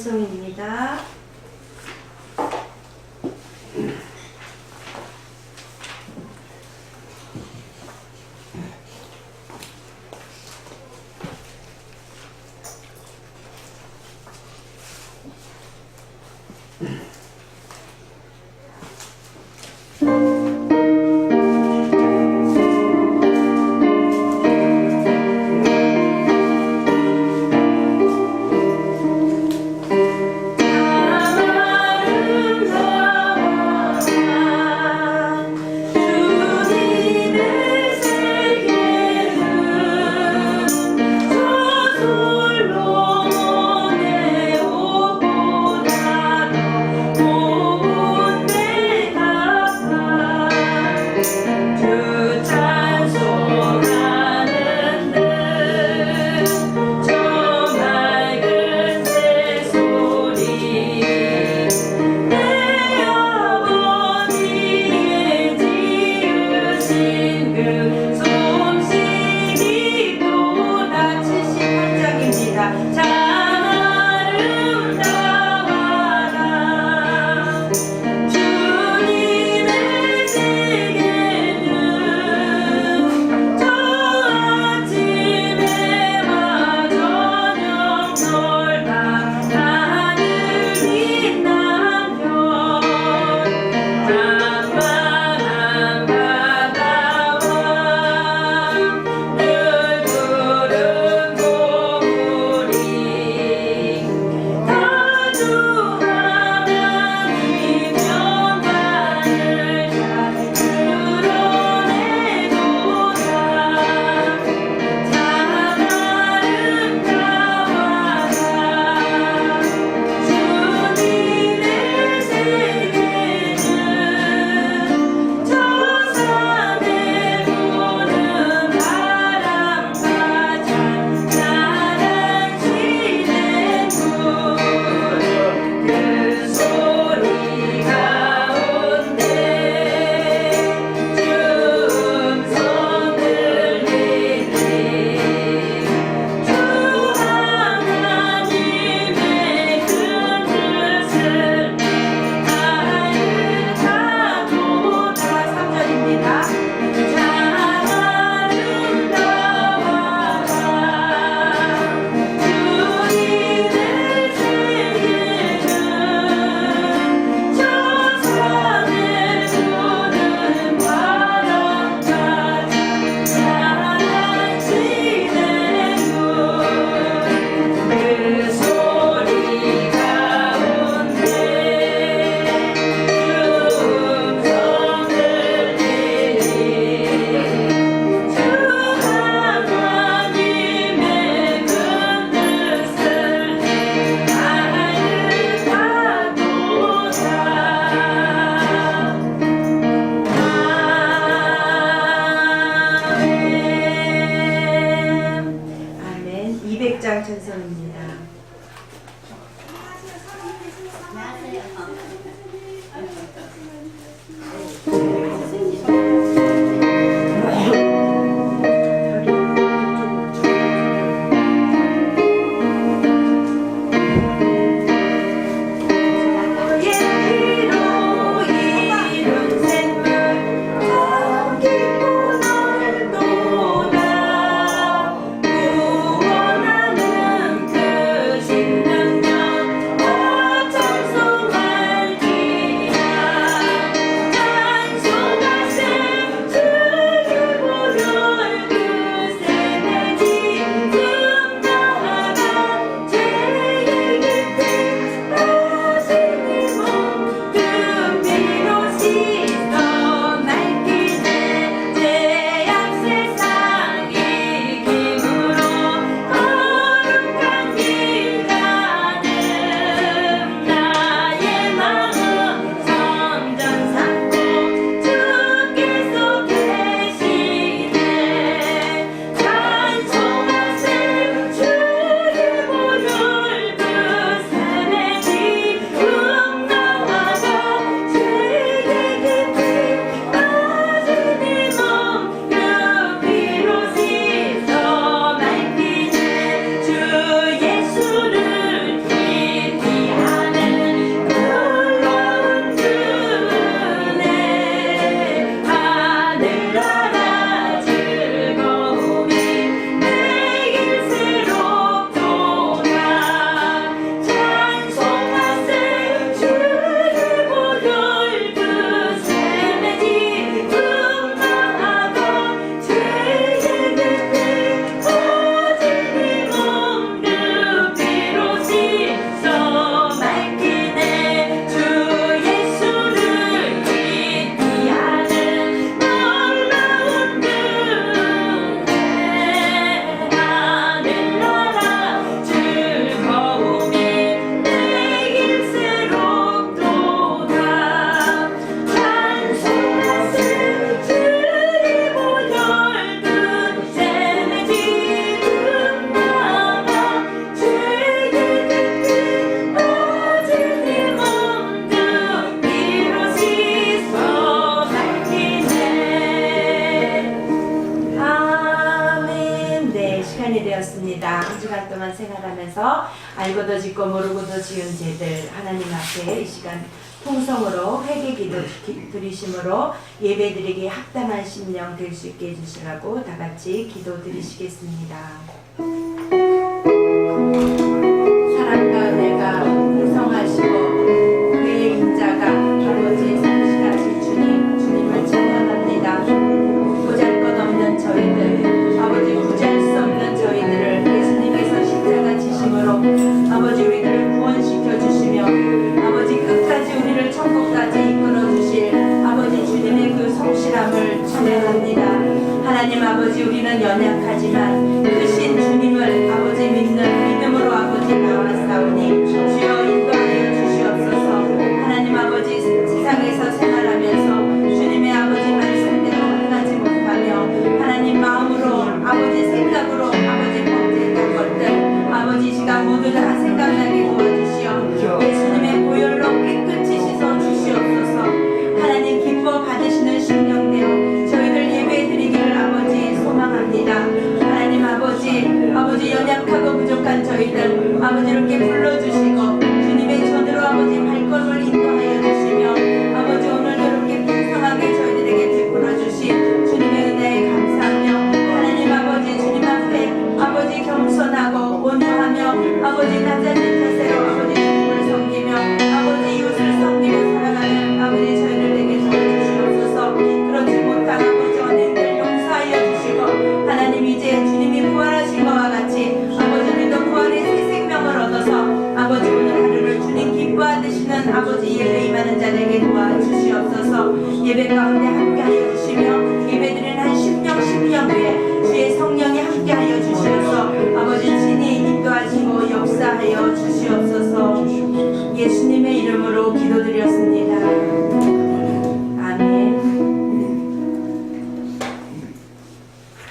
성입니다. 하면서 알고도 짓고 모르고도 지은 죄들 하나님 앞에 이 시간 통성으로 회개 기도 드리심으로 예배드리기에 합당한 심령 될 수 있게 해주시라고 다 같이 기도 드리시겠습니다. 사랑과 은혜가 풍성하시고 그의 인자가 아버지의 성실하신 주님을 찬양합니다. 보잘것없는 저희들, 아버지 구제할 수 없는 저희들을 예수님께서 십자가 지심으로 아버지 우리들을 구원시켜 주시며 아버지 끝까지 우리를 천국까지 이끌어 주실 아버지 주님의 그 성실함을 찬양합니다. 하나님 아버지 우리는 연약하지만 크신 주님을 아버지 믿는 믿음으로 아버지 나와싸우니 주여 인도하여 주시옵소서. 하나님 아버지 세상에서 생활하면서 주님의 아버지 말씀대로 행하지 못하며 하나님 마음으로 아버지 생각으로 아버지 범죄했던 것들 아버지 이 시간 모두 다 생각나게 도와주시오. 예수님의 보혈로 깨끗이 씻어 주시옵소서. 하나님 기뻐 받으시는 심령대로 저희들 예배 드리기를 아버지 소망합니다. 하나님 아버지 연약하고 부족한 저희들 아버지 이렇게 불러주시고 주님의 전으로 아버지 발걸음을 인도하여 주시며 아버지 오늘도 이렇게 풍성하게 저희들에게 베풀어 주신 주님의 은혜에 감사하며 하나님 아버지 주님 앞에 아버지 겸손하고 온유하며 아버지 낮아진 자세로 아버지 주님을 섬기며 아버지 이웃을 섬기며 살아가는 아버지 저희들에게 도와주시옵소서. 그렇지 못한 아버지 언행들 용서하여 주시고 하나님 이제 주님이 부활하신 것과 같이 아버지 우리도 부활의 새 생명을 얻어서 아버지 오늘 하루를 주님 기뻐하시는 아버지 예배 임하는 자들에게 도와주시옵소서. 예배 가운데 함께하여 주시며 예배드리는 한 10년 후에 주의 성령이 함께하여 주시어서 아버지 친히 인도하시고 역사하여 주시옵소서. 예수님의 이름으로 기도드렸습니다. 아멘.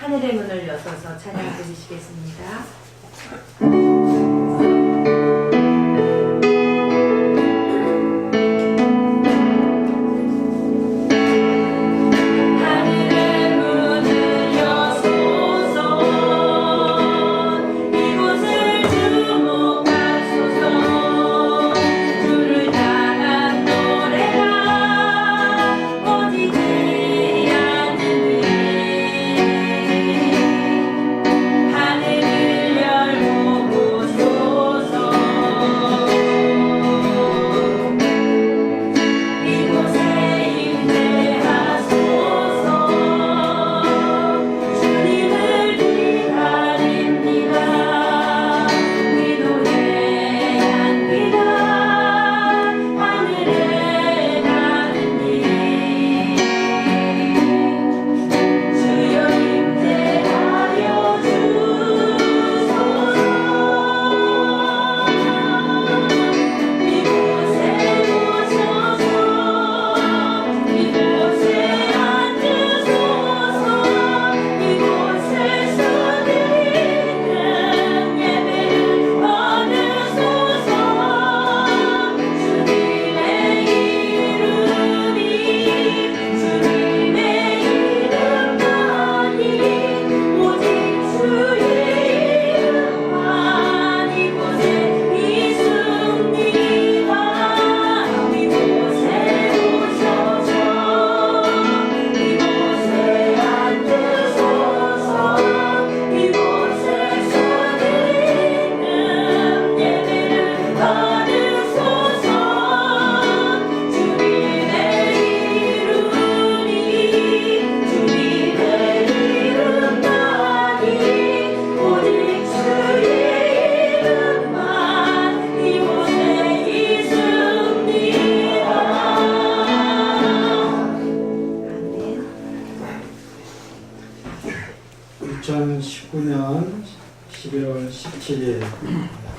하늘의 문을 여서서 찬양 드리시겠습니다.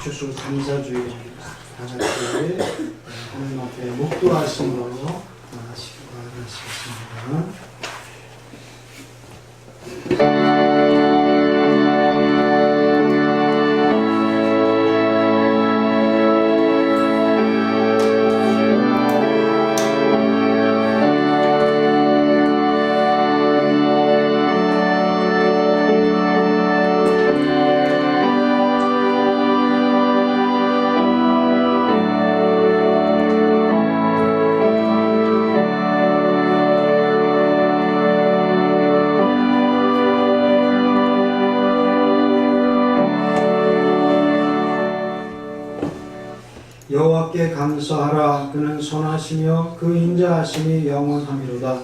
추수 감사주일 다 같이 하나님 앞에 목도하심으로 하시기 바라겠습니다. 여호와께 감사하라. 그는 선하시며 그 인자하심이 영원함이로다.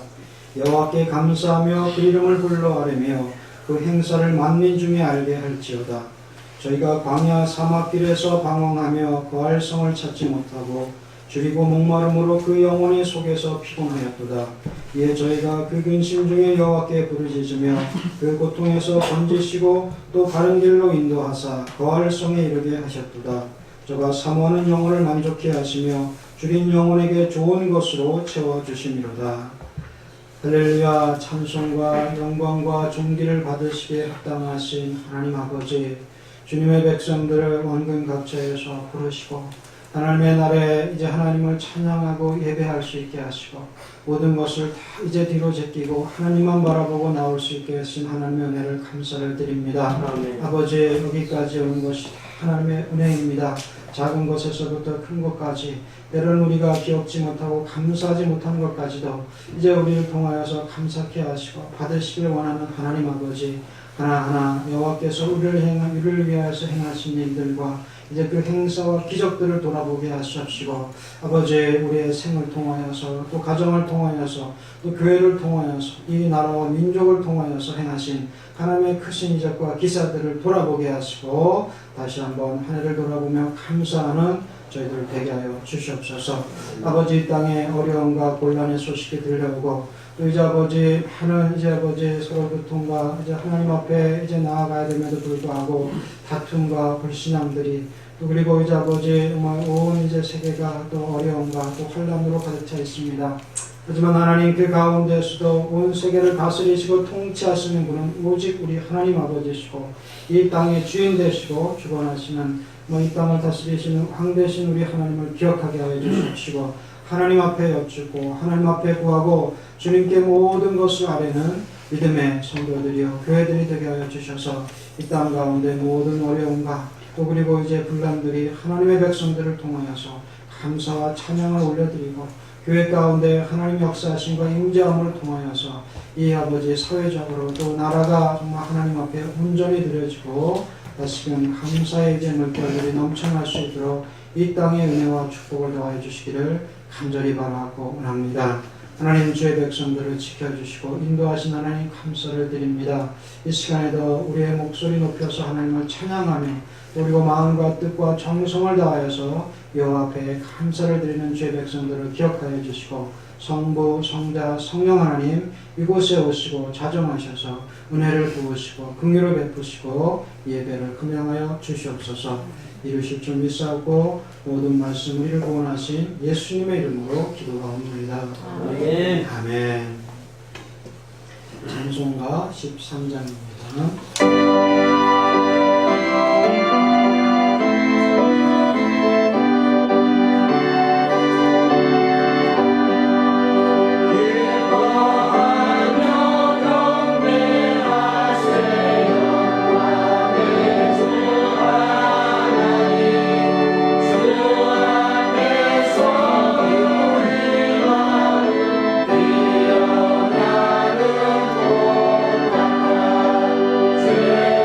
여호와께 감사하며 그 이름을 불러아뢰며 그 행사를 만민 중에 알게 할지어다. 저희가 광야 사막길에서 방황하며 거할 성을 찾지 못하고 줄이고 목마름으로 그 영혼의 속에서 피곤하였도다. 이에 저희가 그 근심 중에 여호와께 부르짖으며 그 고통에서 건지시고 또 바른 길로 인도하사 거할 성에 이르게 하셨도다. 저가 사모하는 영혼을 만족해 하시며 줄인 영혼에게 좋은 것으로 채워주심이로다. 할렐루야. 찬송과 영광과 존귀를 받으시기에 합당하신 하나님 아버지, 주님의 백성들을 원근 각처에서 부르시고 하나님의 날에 이제 하나님을 찬양하고 예배할 수 있게 하시고 모든 것을 다 이제 뒤로 제끼고 하나님만 바라보고 나올 수 있게 하신 하나님의 은혜를 감사를 드립니다. 아멘. 아버지, 여기까지 오는 것이 다 하나님의 은혜입니다. 작은 것에서부터 큰 것까지, 때로는 우리가 기억지 못하고 감사하지 못하는 것까지도 이제 우리를 통하여서 감사케 하시고 받으시길 원하는 하나님 아버지, 하나하나 여호와께서 우리를 위하여서 행하신 일들과 이제 그 행사와 기적들을 돌아보게 하시옵시고, 아버지, 우리의 생을 통하여서 또 가정을 통하여서 또 교회를 통하여서 이 나라와 민족을 통하여서 행하신 하나님의 크신 이적과 기사들을 돌아보게 하시고 다시 한번 한 해를 돌아보며 감사하는 저희들 되게 하여 주시옵소서. 아버지, 이 땅에 어려움과 곤란의 소식이 들려오고 또 이제 아버지 하는 이제 아버지 서로 고통과 이제 하나님 앞에 이제 나아가야 됨에도 불구하고 다툼과 불신앙들이 또 그리고 이제 아버지 정말 온 이제 세계가 또 어려움과 또 혼란으로 가득 차 있습니다. 하지만 하나님, 그 가운데서도 온 세계를 다스리시고 통치하시는 분은 오직 우리 하나님 아버지시고 이 땅의 주인 되시고 주관하시는 이 땅을 다스리시는 왕 되신 우리 하나님을 기억하게 하여 주십시고 하나님 앞에 여쭙고 하나님 앞에 구하고 주님께 모든 것을 아뢰는 믿음의 성도들이요 교회들이 되게 하여 주셔서 이 땅 가운데 모든 어려움과 또 그리고 이제 분란들이 하나님의 백성들을 통하여서 감사와 찬양을 올려드리고 교회 가운데 하나님 역사하심과 임재함을 통하여서 이 아버지 사회적으로 또 나라가 정말 하나님 앞에 온전히 드려지고 다시금 감사의 이제 물결들이 넘쳐날 수 있도록 이 땅의 은혜와 축복을 더하여 주시기를 간절히 바라고 원합니다. 하나님, 주의 백성들을 지켜주시고 인도하신 하나님 감사를 드립니다. 이 시간에도 우리의 목소리 높여서 하나님을 찬양하며 그리고 마음과 뜻과 정성을 다하여서 여호와 앞에 감사를 드리는 주의 백성들을 기억하여 주시고 성부, 성자, 성령 하나님 이곳에 오시고 자정하셔서 은혜를 부으시고 긍휼을 베푸시고 예배를 금양하여 주시옵소서. 이루실 줄 믿사옵고 모든 말씀 우리를 구원하신 예수님의 이름으로 기도하옵나이다. 아멘. 아멘. 찬송가 13장입니다. 주의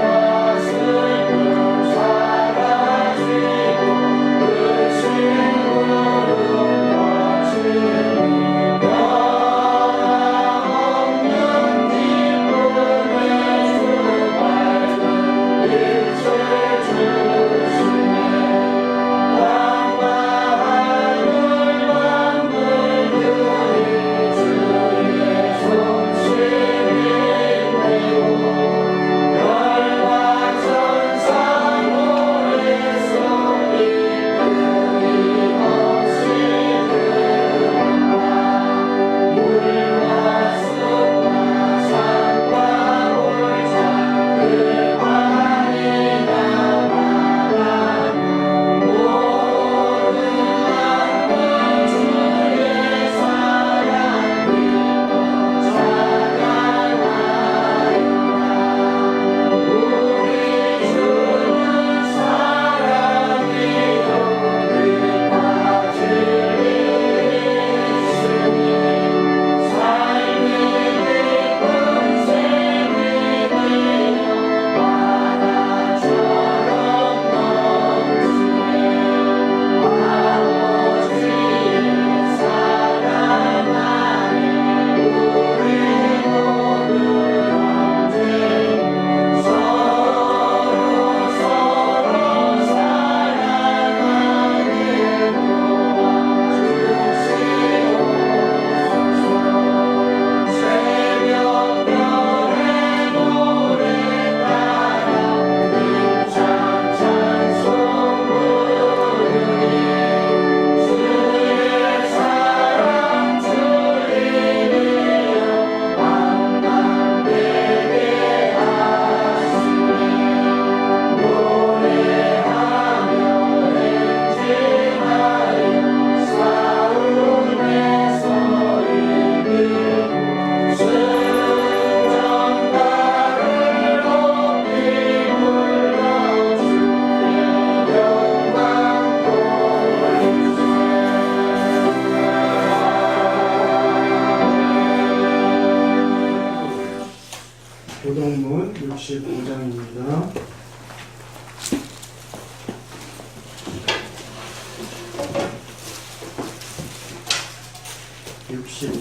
65장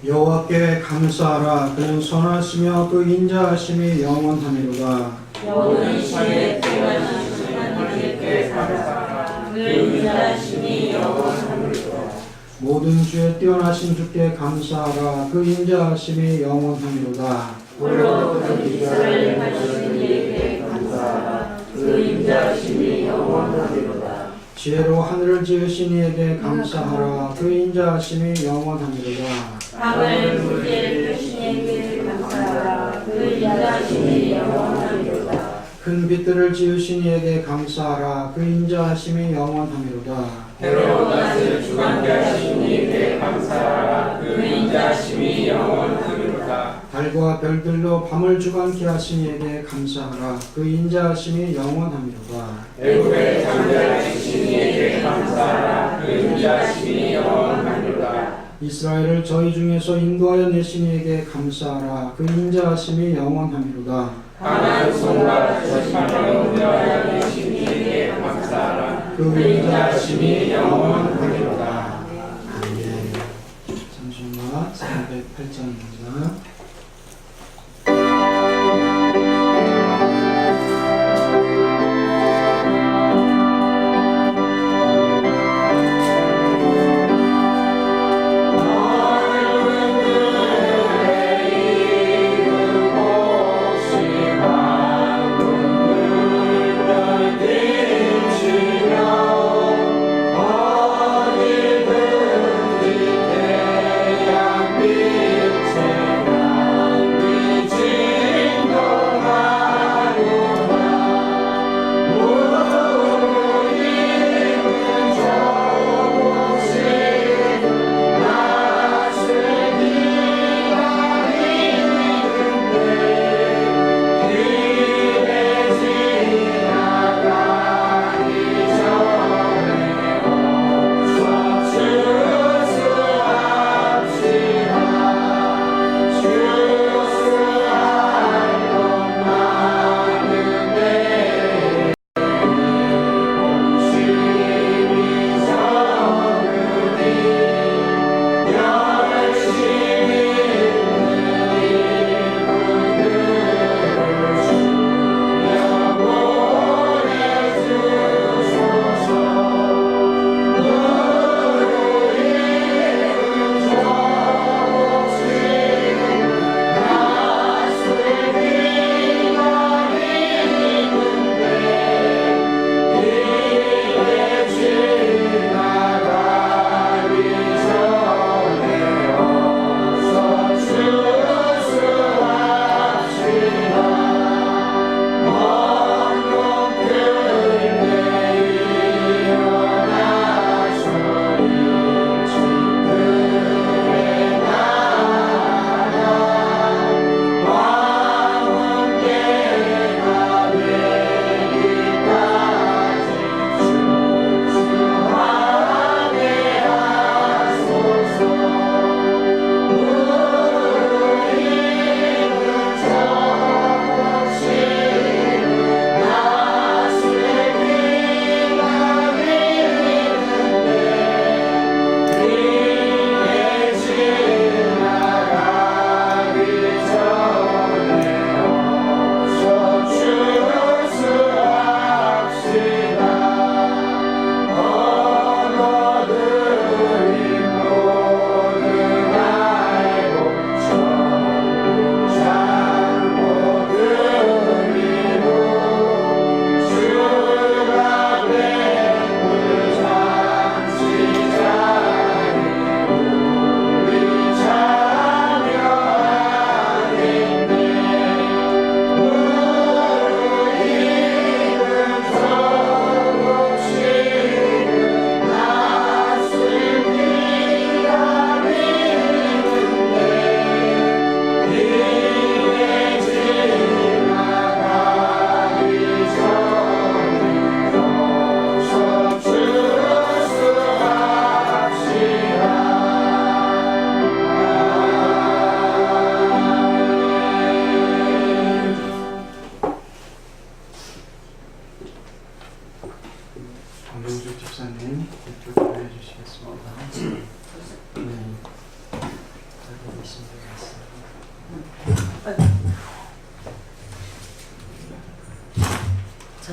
여호와께 감사하라. 그는 선하시며 그 인자하심이 영원하니로다. 모든 시에 태어나신 하나님께 감사하라. 그 인자하심이 영원하리로다. 모든 주에 뛰어나신 주께 감사하라. 그 인자하심이 영원하니로다. 물론 이스라엘 하시는 이에게 감사하라. 그 인자하심이 영원하리로다. 지혜로 하늘을 지으신 이에게 감사하라. 그 인자하심이 영원하니로다. 밤을 물에 펴신 이에게 감사하라. 그 인자하심이 영원하리로다. 큰 빛들을 지으신 이에게 감사하라. 그 인자하심이 영원하니로다. 해로 낮을 주관케 하신 이에게 감사하라. 그 인자하심이 영원하리로다. 달과 별들로 밤을 주관케 하신 이에게 감사하라. 그 인자하심이 영원하니로다. 애굽에 잠자하신 이에게 감사하라. 그 인자하심이 영원하리로다. 이스라엘을 저희 중에서 인도하여 내신 이에게 감사하라. 그 인자하심이 영원하니로다. 가나안 성과 저시하여 인도하여 내신 이에게 감사하라. 그 인자하심이 영원하리로다. 아멘. 잠시만 308장입니다. 아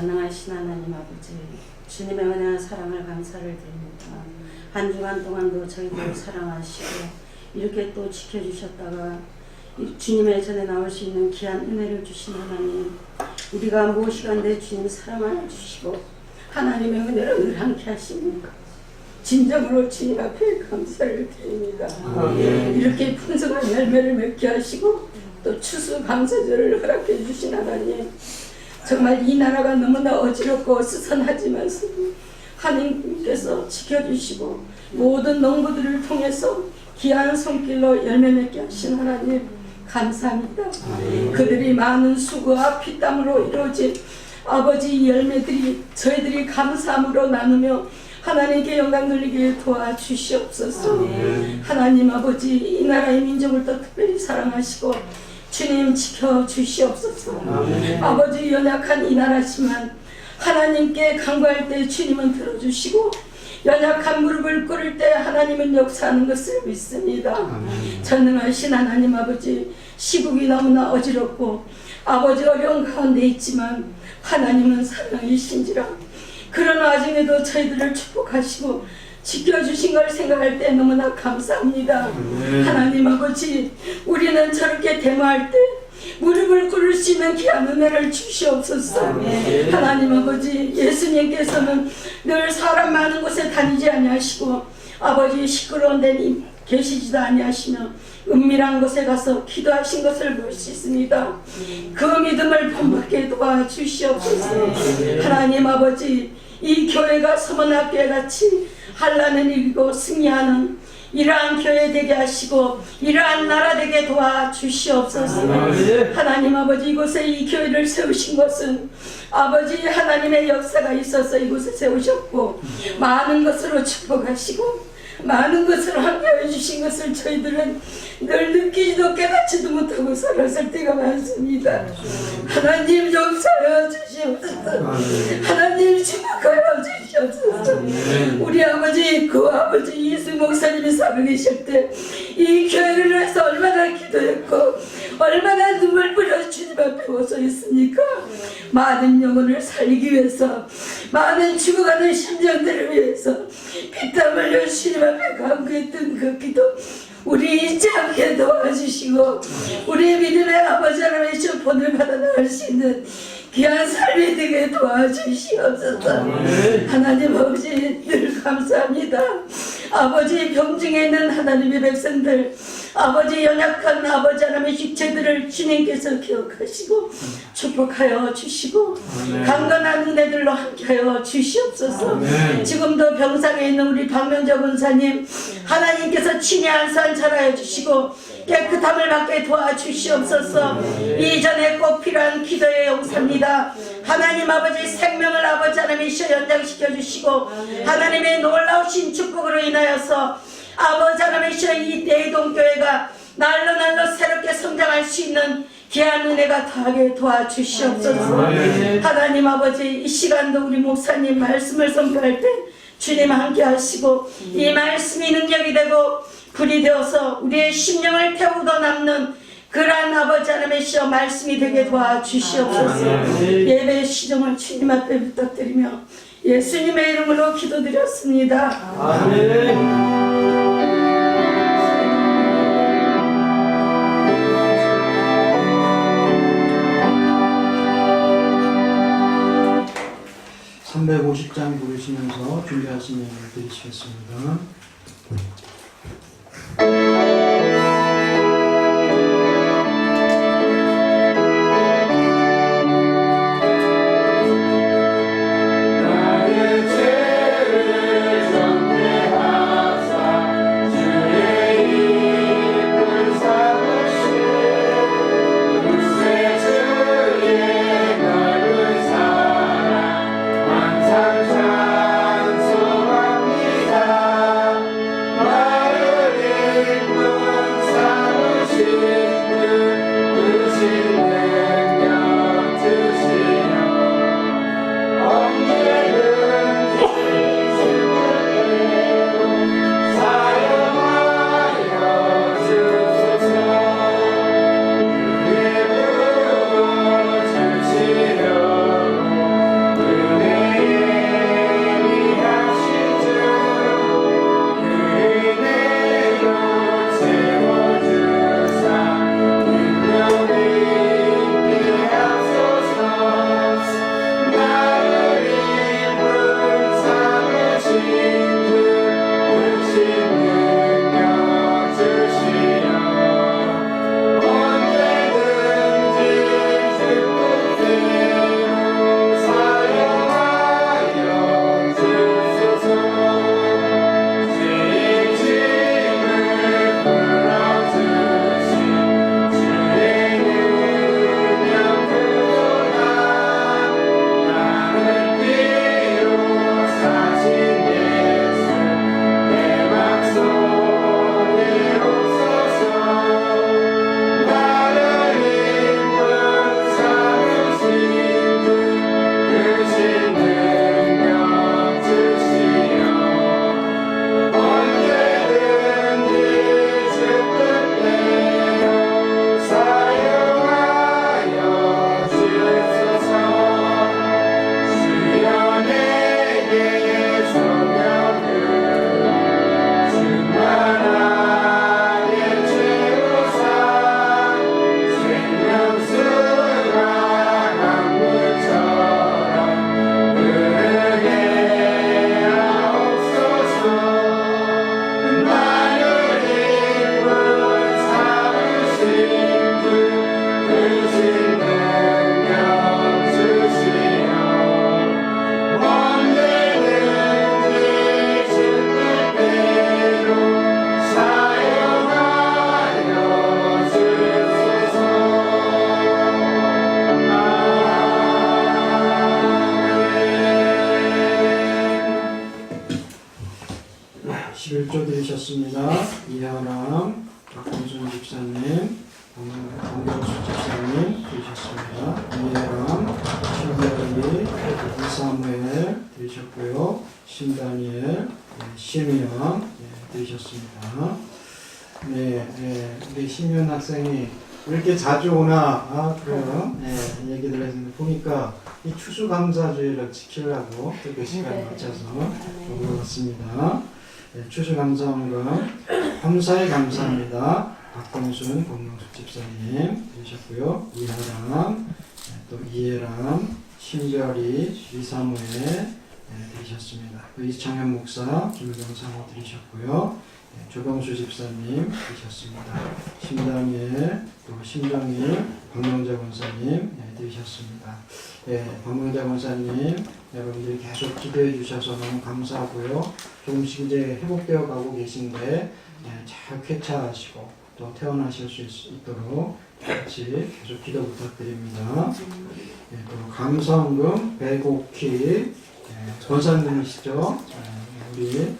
전능하신 하나님 아버지, 주님의 은혜와 사랑을 감사를 드립니다. 한 주간 동안도 저희들 사랑하시고 이렇게 또 지켜주셨다가 주님의 전에 나올 수 있는 귀한 은혜를 주신 하나님, 우리가 무엇이간데 주님 사랑을 주시고 하나님의 은혜를 늘 함께 하십니까? 진정으로 주님 앞에 감사를 드립니다. 이렇게 풍성한 열매를 맺게 하시고 또 추수감사절을 허락해 주신 하나님, 정말 이 나라가 너무나 어지럽고 스선하지만서 하나님께서 지켜주시고 모든 농부들을 통해서 귀한 손길로 열매 맺게 하신 하나님 감사합니다. 그들이 많은 수고와 피땀으로 이루어진 아버지 이 열매들이 저희들이 감사함으로 나누며 하나님께 영광 돌리게 도와주시옵소서. 하나님 아버지, 이 나라의 민족을 더 특별히 사랑하시고 주님 지켜주시옵소서. 아버지, 연약한 이 나라지만 하나님께 간구할 때 주님은 들어주시고 연약한 무릎을 꿇을 때 하나님은 역사하는 것을 믿습니다. 전능하신 하나님 아버지, 시국이 너무나 어지럽고 아버지 어려운 가운데 있지만 하나님은 사랑이신지라 그런 와중에도 저희들을 축복하시고 지켜주신 걸 생각할 때 너무나 감사합니다. 하나님 아버지, 우리는 저렇게 대모할 때 무릎을 꿇을 수 있는 귀한 은혜를 주시옵소서. 하나님 아버지, 예수님께서는 늘 사람 많은 곳에 다니지 아니하시고 아버지 시끄러운 데 계시지도 아니하시며 은밀한 곳에 가서 기도하신 것을 볼 수 있습니다. 그 믿음을 본받게 도와주시옵소서. 하나님 아버지, 이 교회가 서문학교회 같이 환난을 이기고 승리하는 이러한 교회 되게 하시고 이러한 나라 되게 도와주시옵소서. 하나님 아버지, 이곳에 이 교회를 세우신 것은 아버지 하나님의 역사가 있어서 이곳에 세우셨고 많은 것으로 축복하시고 많은 것을 함께해 주신 것을 저희들은 늘 느끼지도 깨닫지도 못하고 살았을 때가 많습니다. 하나님 용서하여 주시옵소서. 하나님 축복하여 주시옵소서. 우리 아버지, 그 아버지 이수 목사님이 살아계실 때 이 교회를 위해서 얼마나 기도했고 얼마나 눈물 뿌려 주님 앞에 서서 있습니까? 많은 영혼을 살리기 위해서, 많은 죽어가는 심정들을 위해서 피땀 흘려 주님 앞에 간구했던 그 기도 우리 잊지 않게 도와주시고 우리의 믿음의 아버지 하나님의 본을 받아 나갈 수 있는 귀한 삶이 되게 도와주시옵소서. 하나님 아버지, 늘 감사합니다. 아버지, 병중에 있는 하나님의 백성들, 아버지 연약한 아버지 하나님의 육체들을 주님께서 기억하시고 축복하여 주시고 강건한 은혜들로 함께하여 주시옵소서. 지금도 병상에 있는 우리 박명자 권사님, 하나님께서 친히 안산 잘하여 주시고 깨끗함을 받게 도와주시옵소서. 이전에 꼭 필요한 기도의 용사입니다. 하나님 아버지, 생명을 아버지 하나님이시여 연장시켜 주시고 하나님의 놀라우신 축복으로 인하여서 아버지 하나님이시여 이 대동교회가 날로 새롭게 성장할 수 있는 귀한 은혜가 더하게 도와주시옵소서. 하나님 아버지, 이 시간도 우리 목사님 말씀을 선포할 때 주님 함께 하시고 이 말씀이 능력이 되고 불이 되어서 우리의 심령을 태우고 남는 그러한 아버지 하나님이시여 말씀이 되게 도와주시옵소서. 예배의 시정을 주님 앞에 부탁드리며 예수님의 이름으로 기도드렸습니다. 아멘. 350장 부르시면서 준비하신 예를 드리시겠습니다. 드리셨습니다. 이하람, 박동순 집사님, 강경수 집사님 드리셨습니다. 이해람, 신별이, 이사무엘 드리셨고요. 신다니엘, 시미연 드리셨습니다. 네, 우리 시미연 학생이 왜 이렇게 자주 오나 그래요. 얘기들 했는데 보니까 이 추수감사주의를 지키려고 그 시간에 맞춰서 물어봤습니다. 추수감사원금 감사에 감사합니다. 박동순 공명숙 집사님 되셨고요. 이하람, 또 이해람, 신별이, 이사무엘 되셨습니다. 또 이창현 목사, 김경상호 되셨고요. 조병수 집사님 되셨습니다. 신다니엘, 또 신정일, 박명자 권사님 되셨습니다. 박명자 권사님, 여러분들이 계속 기도해 주셔서 너무 감사하고요. 조금씩 이제 회복되어 가고 계신데 잘 쾌차하시고 또 퇴원하실 수 있도록 같이 계속 기도 부탁드립니다. 또 감사원금 백옥희 권사님이시죠. 우리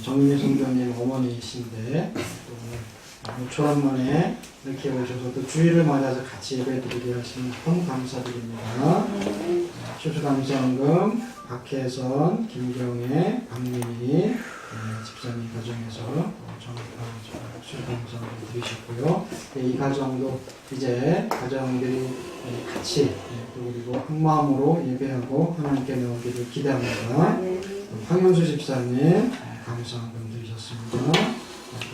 정미 성도님 어머니이신데 또 모처럼 만에 이렇게 오셔서 또 주일을 맞아서 같이 예배드리게 하시는 너무 감사드립니다. 추수감사원금 박혜선, 김경애, 박민희 집사님 가정에서 추수감사원금 드리셨고요. 이 가정도 이제 가정들이 같이 또 그리고 한 마음으로 예배하고 하나님께 나오기를 기대합니다. 황현수 집사님 감사원금 드리셨습니다.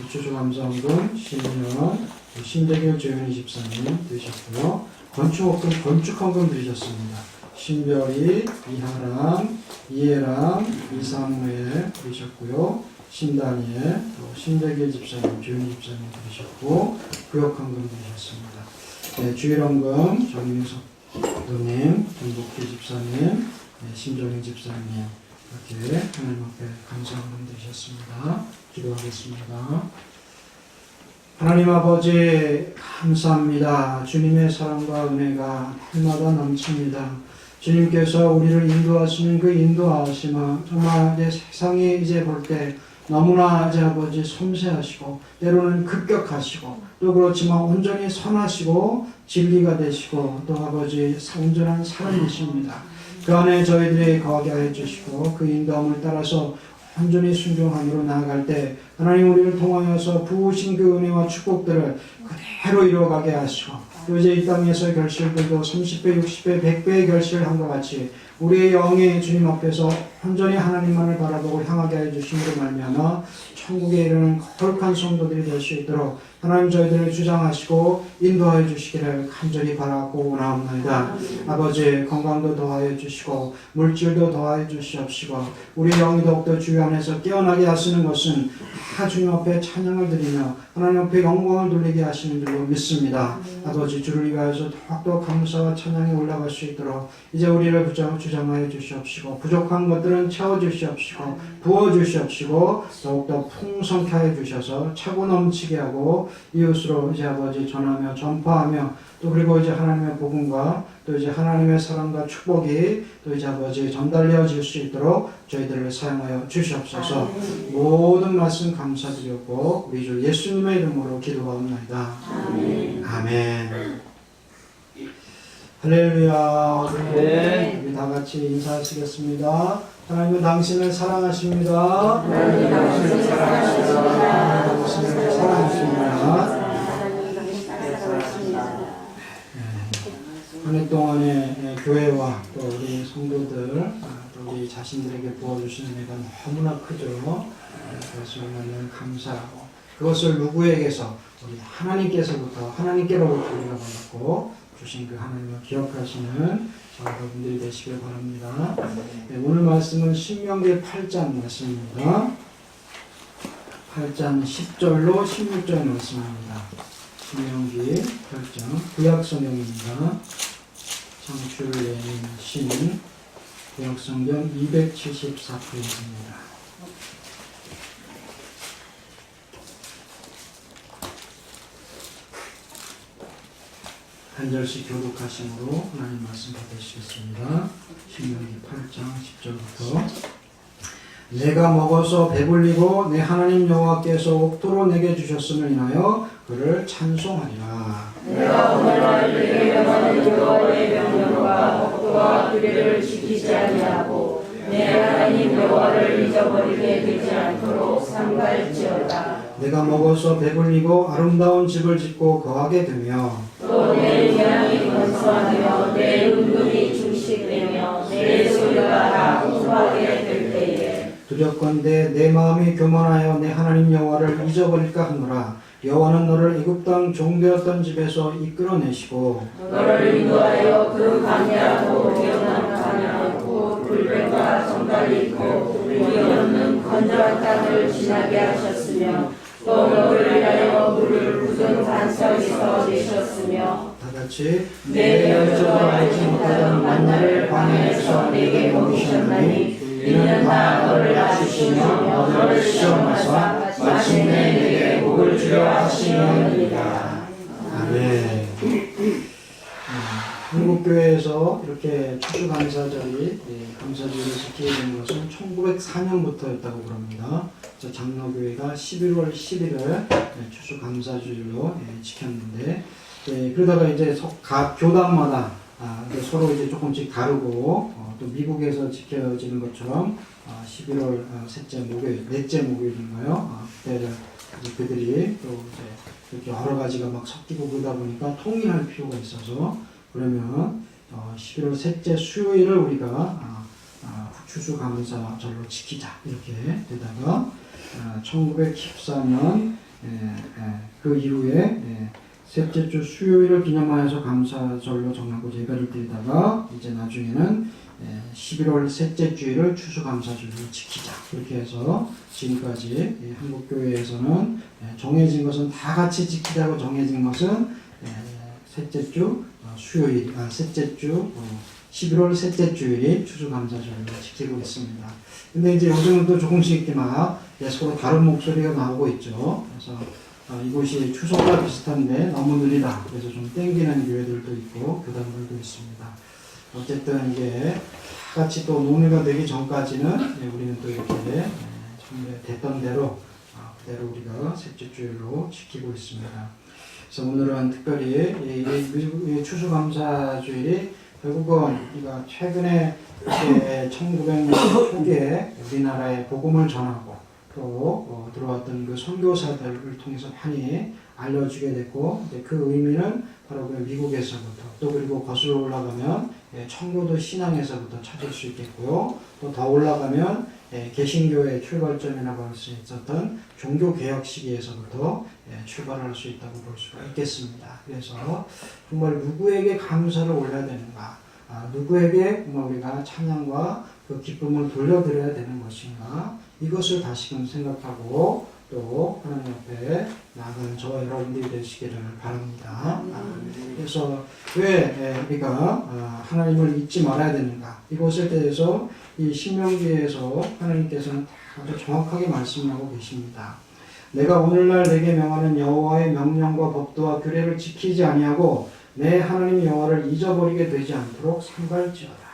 추수감사원금 신년 신대길 조윤희 집사님 드리셨고요. 건축헌금 드리셨습니다. 신별이, 이하람, 이해람, 이사무엘 드리셨고요. 신다니엘, 또 신대길 집사님, 조윤희 집사님 드리셨고 구역헌금 드리셨습니다. 주일헌금 정민석 도님, 김복희 집사님, 신정인 집사님 이렇게 하나님 앞에 감사헌금 드리셨습니다. 기도하겠습니다. 하나님 아버지 감사합니다. 주님의 사랑과 은혜가 해마다 넘칩니다. 주님께서 우리를 인도하시는 그 인도하심은 정말 이제 세상이 이제 볼 때 너무나 이제 아버지 섬세하시고 때로는 급격하시고 또 그렇지만 온전히 선하시고 진리가 되시고 또 아버지 온전한 사랑이십니다. 그 안에 저희들이 거하게 해주시고 그 인도함을 따라서 온전히 순종함으로 나아갈 때 하나님 우리를 통하여서 부으신 그 은혜와 축복들을 그대로 이루어가게 하시고 또 이제 이 땅에서 결실들도 30배, 60배, 100배의 결실을 한 것 같이 우리의 영이 주님 앞에서 온전히 하나님만을 바라보고 향하게 해주심으로 말미암아 천국에 이르는 거룩한 성도들이 될 수 있도록 하나님 저희들을 주장하시고 인도하여 주시기를 간절히 바라고 원하옵나이다. 아버지 건강도 더하여 주시고 물질도 더하여 주시옵시고 우리 영이 더욱더 주여 안에서 깨어나게 하시는 것은 다 주님 앞에 찬양을 드리며 하나님 앞에 영광을 돌리게 하시는 줄로 믿습니다. 아버지 주를 위하여서 더욱더 감사와 찬양이 올라갈 수 있도록 이제 우리를 주장하여 주시옵시고 부족한 것들은 채워주시옵시고 부어주시옵시고 더욱더 풍성케 하여 주셔서 차고 넘치게 하고 이웃으로 이제 아버지 전하며 전파하며 또 그리고 이제 하나님의 복음과 또 이제 하나님의 사랑과 축복이 또 이제 아버지 전달되어질 수 있도록 저희들을 사용하여 주시옵소서. 모든 말씀 감사드렸고 우리 주 예수님의 이름으로 기도하옵나이다. 아멘. 할렐루야. 우리 다 같이 인사하시겠습니다. 하나님은 당신을 사랑하십니다. 하나님은 당신을 사랑하십니다. 당신을 사랑하십니다. 한 해 동안의 교회와 또 우리 성도들 또 우리 자신들에게 부어주시는 은혜가 너무나 크죠. 그것을 오늘 감사하고 그것을 누구에게서 우리 하나님께로부터 우리가 받았고 주신 그 하나님을 기억하시는 여러분들이 되시길 바랍니다. 오늘 말씀은 신명기 8장 말씀입니다. 8장 10절로 16절 말씀입니다. 신명기 8장 구약성경입니다. 창출 내린 신 구약성경 274페이지입니다. 한 절씩 교독하심으로 하나님 말씀 받으시겠습니다. 신명기 8장 10절부터 내가 먹어서 배불리고 내 하나님 여호와께서 옥토로 내게 주셨음을 인하여 그를 찬송하리라. 내가 오늘날 내게 명하는 여호와의 명령과 법도와 규례를 지키지 아니하고 내 하나님 여호와를 잊어버리게 되지 않도록 삼가할지어다. 내가 먹어서 배불리고 아름다운 집을 짓고 거하게 되며 또 내 재앙이 건성하며 내 은근히 중식되며 내 소유가 다 풍부하게 될 때에 두렵건대 내 마음이 교만하여 내 하나님 여호와를 잊어버릴까 하노라. 여호와는 너를 애굽 땅 종되었던 집에서 이끌어내시고 너를 인도하여 그 광야로 위험한 광야고 불뱀과 정갈이 있고 물이 없는 건조한 땅을 지나게 하셨으며 또 너를 위하여 물을 굵은 반석에서 내셨으며 다같이 내 열조도 알지 못하던 만나를 광야에서 내게 먹이셨나니 이는 다 너를 낮추시며 너를 시험하사 마침내 내게 복을 주려 하시느니라. 아멘. 한국교회에서 이렇게 추수감사절이 감사절을 지키게 된 것은 1904년부터였다고 그럽니다. 장로교회가 11월 11일 추수감사주일로 지켰는데 그러다가 이제 각 교단마다 서로 이제 조금씩 다르고 또 미국에서 지켜지는 것처럼 11월 셋째 목요일, 넷째 목요일인가요? 그때를 그들이 또 이제 이렇게 여러 가지가 막 섞이고 그러다 보니까 통일할 필요가 있어서 그러면 11월 셋째 수요일을 우리가 추수감사절로 지키자 이렇게 되다가 1914년 그 이후에 셋째 주 수요일을 기념하여서 감사절로 정하고 예배를 드리다가 이제 나중에는 11월 셋째 주일을 추수감사절로 지키자 이렇게 해서 지금까지 한국교회에서는 정해진 것은 다 같이 지키자고 정해진 것은 셋째 주 수요일, 셋째 주 11월 셋째 주일이 추수감사절로 지키고 있습니다. 근데 이제 요즘은 또 조금씩 이렇게 막 서로 다른 목소리가 나오고 있죠. 그래서 이곳이 추석과 비슷한데 너무 느리다. 그래서 좀 땡기는 교회들도 있고 교단들도 있습니다. 어쨌든 이게 다 같이 또 논의가 되기 전까지는 우리는 또 이렇게 됐던 대로 그대로 우리가 셋째 주일로 지키고 있습니다. 그래서 오늘은 특별히 이 추수감사주일이 결국은 우리가 최근에 1900년 초기에 우리나라에 복음을 전하고 또 들어왔던 그 선교사들을 통해서 많이 알려주게 됐고 그 의미는 바로 그 미국에서부터 또 그리고 거슬러 올라가면 청교도 신앙에서부터 찾을 수 있겠고요. 또 더 올라가면 개신교의 출발점이라고 할 수 있었던 종교개혁 시기에서부터 출발할 수 있다고 볼 수가 있겠습니다. 그래서 정말 누구에게 감사를 올려야 되는가, 누구에게 우리가 찬양과 그 기쁨을 돌려드려야 되는 것인가, 이것을 다시금 생각하고 또 하나님 앞에 나아가는 저와 여러분들이 되시기를 바랍니다. 그래서 왜 우리가 하나님을 잊지 말아야 되는가, 이것에 대해서 이 신명기에서 하나님께서는 아주 정확하게 말씀하고 계십니다. 내가 오늘날 내게 명하는 여호와의 명령과 법도와 규례를 지키지 아니하고 내 하나님 여호와를 잊어버리게 되지 않도록 삼갈지어다.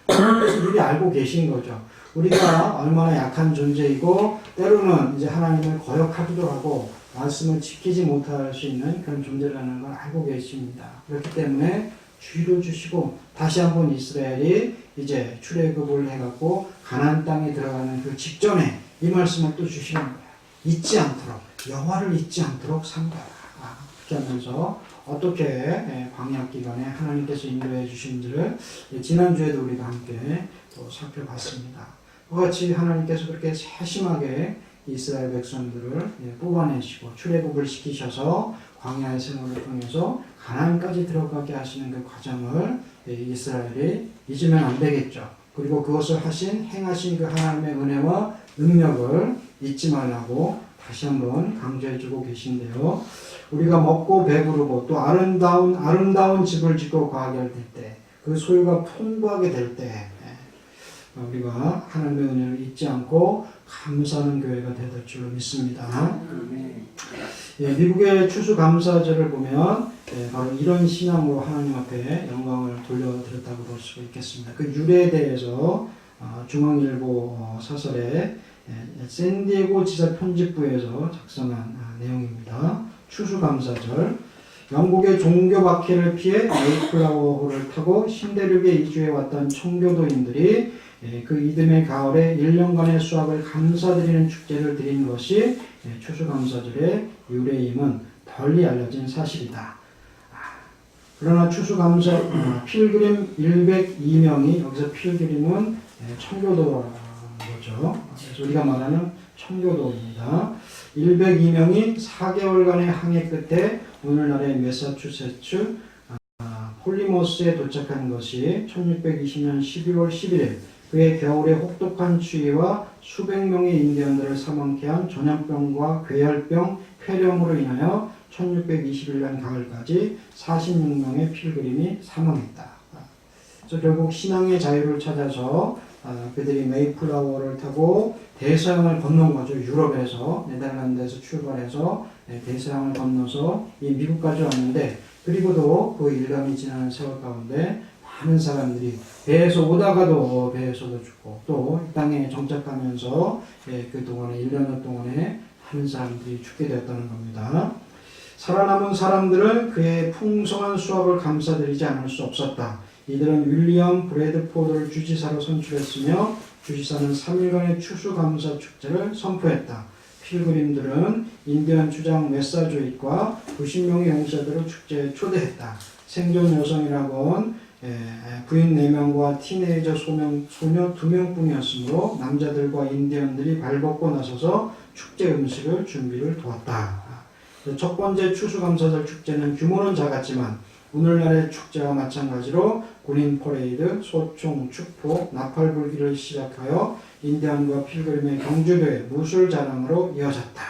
그래서 미리 알고 계신 거죠. 우리가 얼마나 약한 존재이고 때로는 이제 하나님을 거역하기도 하고 말씀을 지키지 못할 수 있는 그런 존재라는 걸 알고 계십니다. 그렇기 때문에 주의를 주시고 다시 한번 이스라엘이 이제 출애굽을 해갖고 가나안 땅에 들어가는 그 직전에 이 말씀을 또 주시는 거예요. 잊지 않도록, 여호와를 잊지 않도록 삼가라. 그렇게 하면서 어떻게 광야 기간에 하나님께서 인도해 주신지를 지난주에도 우리가 함께 또 살펴봤습니다. 그와 같이 하나님께서 그렇게 세심하게 이스라엘 백성들을 뽑아내시고 출애굽을 시키셔서 광야의 생활을 통해서 가나안까지 들어가게 하시는 그 과정을 이스라엘이 잊으면 안 되겠죠. 그리고 그것을 행하신 그 하나님의 은혜와 능력을 잊지 말라고 다시 한번 강조해주고 계신데요. 우리가 먹고 배부르고 또 아름다운 집을 짓고 거하게 될 때, 그 소유가 풍부하게 될 때, 우리가 하나님의 은혜를 잊지 않고 감사하는 교회가 되될 줄로 믿습니다. 미국의 추수감사절을 보면 바로 이런 신앙으로 하나님 앞에 영광을 돌려드렸다고 볼 수 있겠습니다. 그 유래에 대해서 중앙일보 사설의 샌디에고 지사 편집부에서 작성한 내용입니다. 추수감사절. 영국의 종교 박해를 피해 메이플라워호를 타고 신대륙에 이주해왔던 청교도인들이 그 이듬해 가을에 1년간의 수확을 감사드리는 축제를 드린 것이 추수감사절의 유래임은 덜리 알려진 사실이다. 그러나 추수감사 필그림 102명이, 여기서 필그림은 청교도죠. 그래서 우리가 말하는 청교도입니다. 102명이 4개월간의 항해 끝에 오늘날의 매사추세츠 폴리머스에 도착한 것이 1620년 12월 11일, 그의 겨울의 혹독한 추위와 수백 명의 인디언들을 사망케 한 전염병과 괴혈병, 폐렴으로 인하여 1621년 가을까지 46명의 필그림이 사망했다. 그래서 결국 신앙의 자유를 찾아서 그들이 메이플라워를 타고 대서양을 건넌 거죠. 유럽에서, 네덜란드에서 출발해서 대서양을 건너서 이 미국까지 왔는데, 그리고도 그 일감이 지나는 세월 가운데 많은 사람들이 배에서 오다가도 배에서도 죽고, 또 이 땅에 정착하면서 그동안에 1년 동안에 많은 사람들이 죽게 되었다는 겁니다. 살아남은 사람들은 그의 풍성한 수확을 감사드리지 않을 수 없었다. 이들은 윌리엄 브래드포드를 주지사로 선출했으며 주지사는 3일간의 추수감사 축제를 선포했다. 필그림들은 인디언 주장 메사조잇과 90명의 용사들을 축제에 초대했다. 생존 여성이라곤 부인 4명과 티네이저 소녀 2명뿐이었으므로 남자들과 인디언들이 발벗고 나서서 축제 음식을 준비를 도왔다. 첫 번째 추수감사절 축제는 규모는 작았지만 오늘날의 축제와 마찬가지로 군인 퍼레이드, 소총, 축포, 나팔 불기를 시작하여 인디언과 필그림의 경주대, 무술 자랑으로 이어졌다.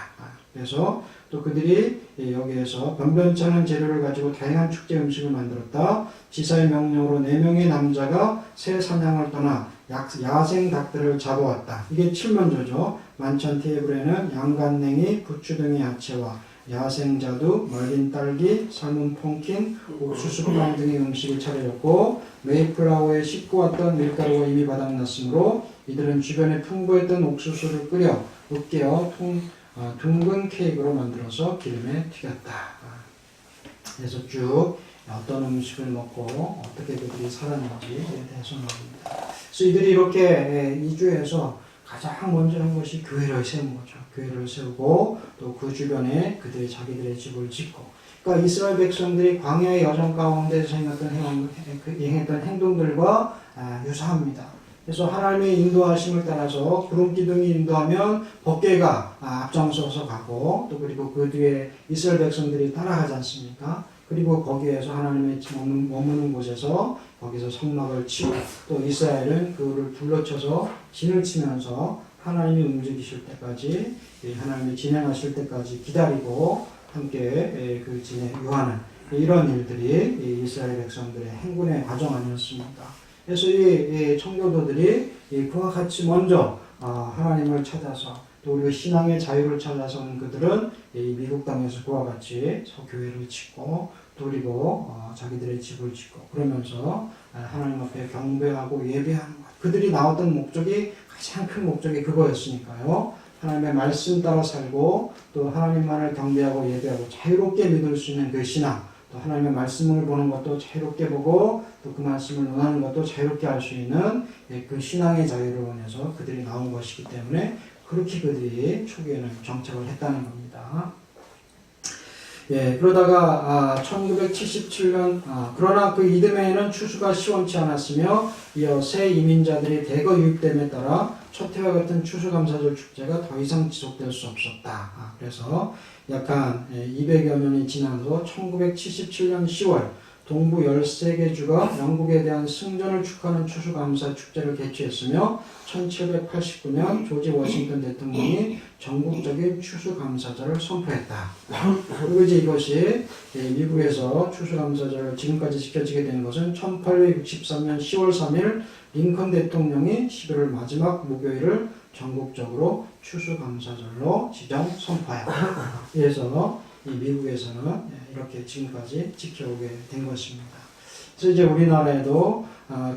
그래서 또 그들이 여기에서 변변치 않은 재료를 가지고 다양한 축제 음식을 만들었다. 지사의 명령으로 4명의 남자가 새 사냥을 떠나 야생 닭들을 잡아왔다. 이게 칠면조죠. 만찬 테이블에는 양간냉이, 부추 등의 야채와 야생자두, 말린 딸기, 삶은 펑킨, 옥수수 빵 등의 음식을 차려졌고, 메이플라워에 싣고 왔던 밀가루가 이미 바닥났으므로 이들은 주변에 풍부했던 옥수수를 끓여 으깨어 둥근 케이크로 만들어서 기름에 튀겼다. 그래서 쭉 어떤 음식을 먹고 어떻게 그들이 살았는지에 대해서 나옵니다. 그래서 이들이 이렇게 이주해서 가장 먼저 한 것이 교회를 세운 거죠. 교회를 세우고 또 그 주변에 그들이 자기들의 집을 짓고, 그러니까 이스라엘 백성들이 광야의 여정 가운데서 행했던 행동들과 유사합니다. 그래서 하나님의 인도하심을 따라서 구름 기둥이 인도하면 법궤가 앞장서서 가고, 또 그리고 그 뒤에 이스라엘 백성들이 따라가지 않습니까? 그리고 거기에서 하나님의 머무는 곳에서 거기서 성막을 치고, 또 이스라엘은 그를 둘러쳐서 진을 치면서 하나님이 움직이실 때까지, 하나님이 진행하실 때까지 기다리고 함께 그 진에 유하는 이런 일들이 이스라엘 백성들의 행군의 과정 아니었습니까? 그래서 이 청교도들이 그와 같이 먼저 하나님을 찾아서, 또 우리가 신앙의 자유를 찾아서 온 그들은 이 미국 땅에서 그와 같이 교회를 짓고, 또 그리고 자기들의 집을 짓고, 그러면서 하나님 앞에 경배하고 예배하는 것. 그들이 나왔던 목적이, 가장 큰 목적이 그거였으니까요. 하나님의 말씀 따라 살고, 또 하나님만을 경배하고 예배하고 자유롭게 믿을 수 있는 그 신앙, 또 하나님의 말씀을 보는 것도 자유롭게 보고, 또 그 말씀을 논하는 것도 자유롭게 할 수 있는 그 신앙의 자유를 원해서 그들이 나온 것이기 때문에 그렇게 그들이 초기에는 정착을 했다는 겁니다. 그러다가 1977년 그러나 그 이듬해에는 추수가 시원치 않았으며 이어 새 이민자들이 대거 유입됨에 따라 첫해와 같은 추수감사절 축제가 더 이상 지속될 수 없었다. 그래서 약간 200여 년이 지나서 1977년 10월 동부 13개 주가 영국에 대한 승전을 축하하는 추수감사 축제를 개최했으며 1789년 조지 워싱턴 대통령이 전국적인 추수감사절을 선포했다. 그리고 이제 이것이 미국에서 추수감사절을 지금까지 지켜지게 된 것은 1863년 10월 3일 링컨 대통령이 11월 마지막 목요일을 전국적으로 추수감사절로 지정 선포하였다. 그래서 이 미국에서는 이렇게 지금까지 지켜오게 된 것입니다. 그래서 이제 우리나라에도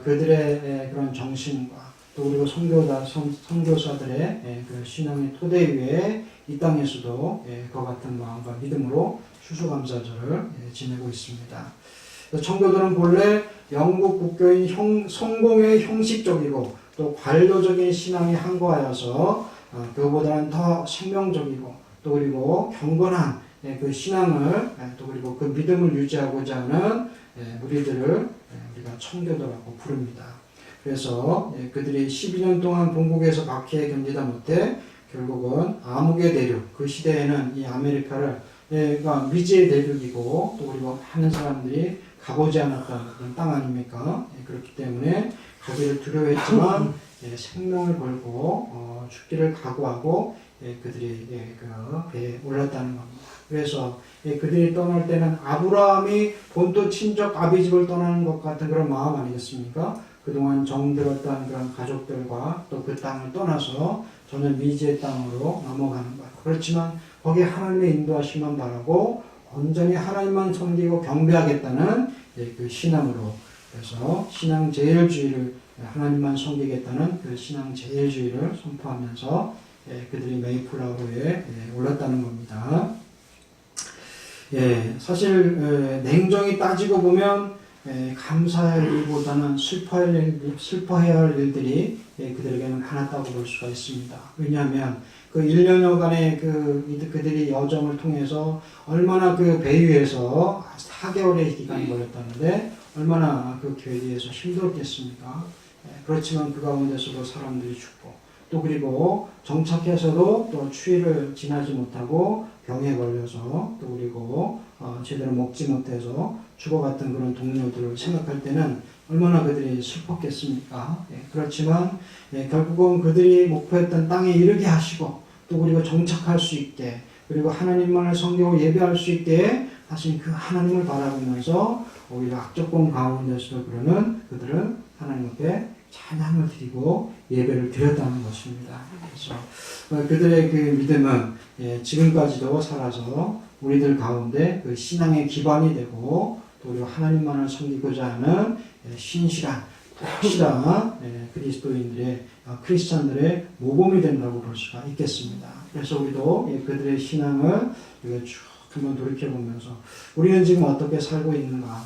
그들의 그런 정신과 또 그리고 선교사들의 그 신앙의 토대 위에 이 땅에서도 그와 같은 마음과 믿음으로 추수감사절을 지내고 있습니다. 청교도는 본래 영국 국교인 성공의 형식적이고 또 관료적인 신앙에 항거하여서 그보다는 더 생명적이고 또 그리고 경건한 그 신앙을 또 그리고 그 믿음을 유지하고자 하는 우리들을 우리가 청교도라고 부릅니다. 그래서 그들이 12년 동안 본국에서 박해에 견디다 못해 결국은 암흑의 대륙, 그 시대에는 이 아메리카를 미지의 대륙이고 또 그리고 많은 사람들이 가보지 않았던 그런 땅 아닙니까? 그렇기 때문에 가기를 두려워했지만 생명을 걸고 죽기를 각오하고 그들이 그 배에 올랐다는 겁니다. 그래서 그들이 떠날 때는 아브라함이 본토 친족 아비집을 떠나는 것 같은 그런 마음 아니겠습니까? 그동안 정들었던 그런 가족들과 또 그 땅을 떠나서 전혀 미지의 땅으로 넘어가는 것. 그렇지만 거기에 하나님의 인도하심만 바라고 온전히 하나님만 섬기고 경배하겠다는 그 신앙으로, 그래서 신앙 제일주의를 하나님만 섬기겠다는 그 신앙 제일주의를 선포하면서 그들이 메이플라워에 올랐다는 겁니다. 사실 냉정히 따지고 보면 감사할 일보다는 슬퍼해야 할 일들이 그들에게는 많았다고 볼 수가 있습니다. 왜냐하면 그 1년여간의 그들이 여정을 통해서 얼마나 그 배 위에서 4개월의 기간이 걸렸다는데 얼마나 그 배 위에서 힘들었겠습니까? 그렇지만 그 가운데서도 사람들이 죽고 또 그리고 정착해서도 또 추위를 지나지 못하고 병에 걸려서 또 그리고 제대로 먹지 못해서 죽어갔던 그런 동료들을 생각할 때는 얼마나 그들이 슬펐겠습니까? 그렇지만 결국은 그들이 목표했던 땅에 이르게 하시고 또 그리고 정착할 수 있게 그리고 하나님만을 섬기고 예배할 수 있게 하신 그 하나님을 바라보면서 오히려 악조건 가운데서도 그들은 하나님 앞에 찬양을 드리고 예배를 드렸다는 것입니다. 그래서 그들의 그 믿음은 지금까지도 살아서 우리들 가운데 그 신앙의 기반이 되고 또 그리고 하나님만을 섬기고자 하는 신실한 확실한 그리스도인들의 크리스찬들의 모범이 된다고 볼 수가 있겠습니다. 그래서 우리도 그들의 신앙을 쭉 한번 돌이켜보면서 우리는 지금 어떻게 살고 있는가,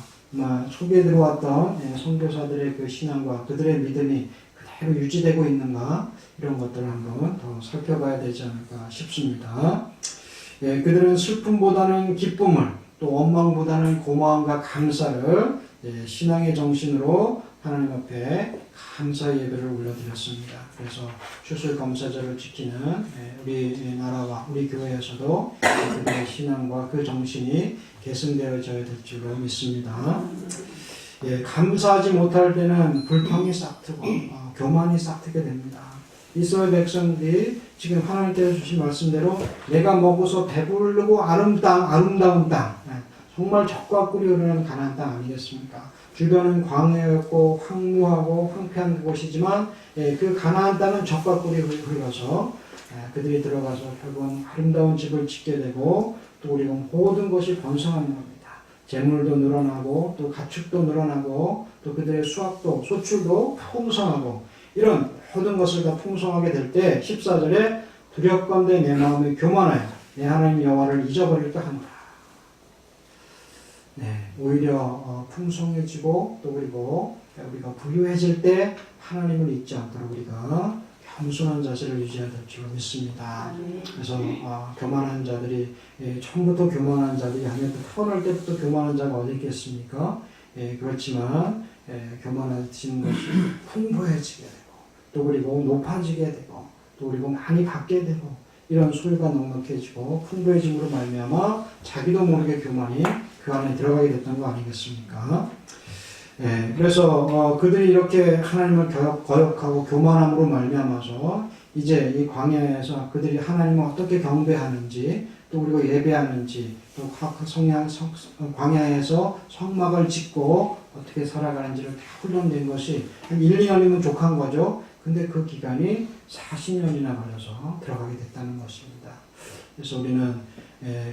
속에 들어왔던 선교사들의 그 신앙과 그들의 믿음이 그대로 유지되고 있는가, 이런 것들을 한번 더 살펴봐야 되지 않을까 싶습니다. 그들은 슬픔보다는 기쁨을, 또 원망보다는 고마움과 감사를 신앙의 정신으로 하나님 앞에 감사 예배를 올려드렸습니다. 그래서 추수감사절을 지키는 우리 나라와 우리 교회에서도 그들의 신앙과 그 정신이 계승되어져야 될 줄로 믿습니다. 감사하지 못할 때는 불평이 싹트고 교만이 싹트게 됩니다. 이스라엘 백성들이 지금 하나님께서 주신 말씀대로 내가 먹어서 배부르고 아름다운 땅, 정말 적과 꿀이 흐르는 가나안 땅 아니겠습니까? 주변은 광야였고 황무하고 황폐한 곳이지만 그 가나안 땅은 적과 꿀이 흘러서 그들이 들어가서 결국은 아름다운 집을 짓게 되고 또 우리가 모든 것이 번성하는 겁니다. 재물도 늘어나고 또 가축도 늘어나고 또 그들의 수확도 소출도 풍성하고 이런 모든 것을 다 풍성하게 될 때 14절에 두렵건대 내 마음이 교만하여 내 하나님 여호와를 잊어버릴까 하노라. 오히려 풍성해지고 또 그리고 우리가 부유해질 때 하나님을 잊지 않도록 우리가 겸손한 자세를 유지해야 될 줄 믿습니다. 그래서 교만한 자들이 처음부터 교만한 자들이 아니면 태어날 때부터 교만한 자가 어디 있겠습니까? 그렇지만 교만해지는 것이 풍부해지게 되고 또 그리고 높아지게 되고 또 그리고 많이 받게 되고 이런 소유가 넉넉해지고 풍부해짐으로 말미암아 자기도 모르게 교만이 그 안에 들어가게 됐던 거 아니겠습니까? 그래서 그들이 이렇게 하나님을 거역하고 교만함으로 말미암아서 이제 이 광야에서 그들이 하나님을 어떻게 경배하는지 또 그리고 예배하는지 또 광야에서 성막을 짓고 어떻게 살아가는지를 다 훈련된 것이 한 1, 2년이면 족한 거죠. 근데 그 기간이 40년이나 걸려서 들어가게 됐다는 것입니다. 그래서 우리는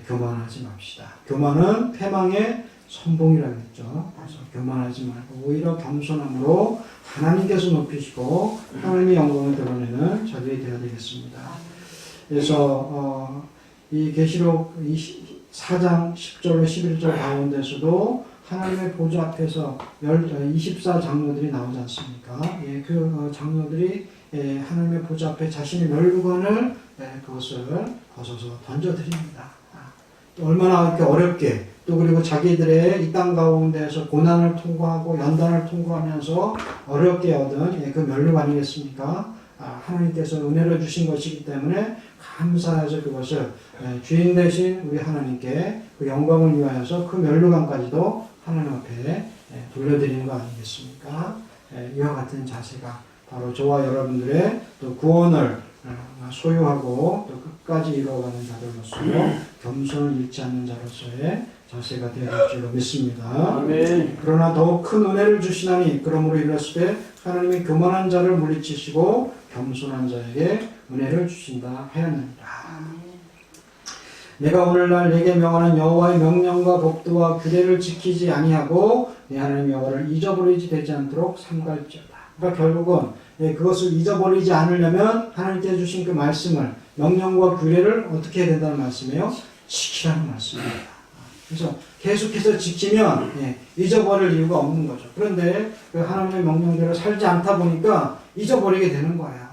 교만하지 맙시다. 교만은 패망의 선봉이라고 했죠. 그래서 교만하지 말고 오히려 겸손함으로 하나님께서 높이시고 하나님의 영광을 드러내는 자들이 되어야 되겠습니다. 그래서 이 계시록 4장 10절로 11절 가운데서도 하나님의 보좌 앞에서 24장로들이 나오지 않습니까? 예, 그 장로들이 하나님의 보좌 앞에 자신의 멸관을 그것을 벗어서 던져드립니다. 얼마나 이렇게 어렵게 또 그리고 자기들의 이 땅 가운데에서 고난을 통과하고 연단을 통과하면서 어렵게 얻은 그 면류관 아니겠습니까? 하나님께서 은혜를 주신 것이기 때문에 감사해서 그것을 주인 되신 우리 하나님께 그 영광을 위하여서 그 면류관까지도 하나님 앞에 돌려드리는 거 아니겠습니까? 이와 같은 자세가 바로 저와 여러분들의 또 구원을 소유하고 또 끝까지 이루어가는 자들로서 겸손을 잃지 않는 자로서의 자세가 되어야 될 줄로 믿습니다. 아멘. 그러나 더욱 큰 은혜를 주시나니 그러므로 이르시되 하나님이 교만한 자를 물리치시고 겸손한 자에게 은혜를 주신다 하였느니라. 내가 오늘날 내게 명하는 여호와의 명령과 법도와 규례를 지키지 아니하고 내 하나님 여호와를 잊어버리지 되지 않도록 삼갈지어다. 그러니까 결국은 그것을 잊어버리지 않으려면 하나님께 주신 그 말씀을 명령과 규례를 어떻게 해야 된다는 말씀이에요? 지키라는 말씀입니다. 그래서 계속해서 지키면 잊어버릴 이유가 없는 거죠. 그런데 그 하나님의 명령대로 살지 않다 보니까 잊어버리게 되는 거예요.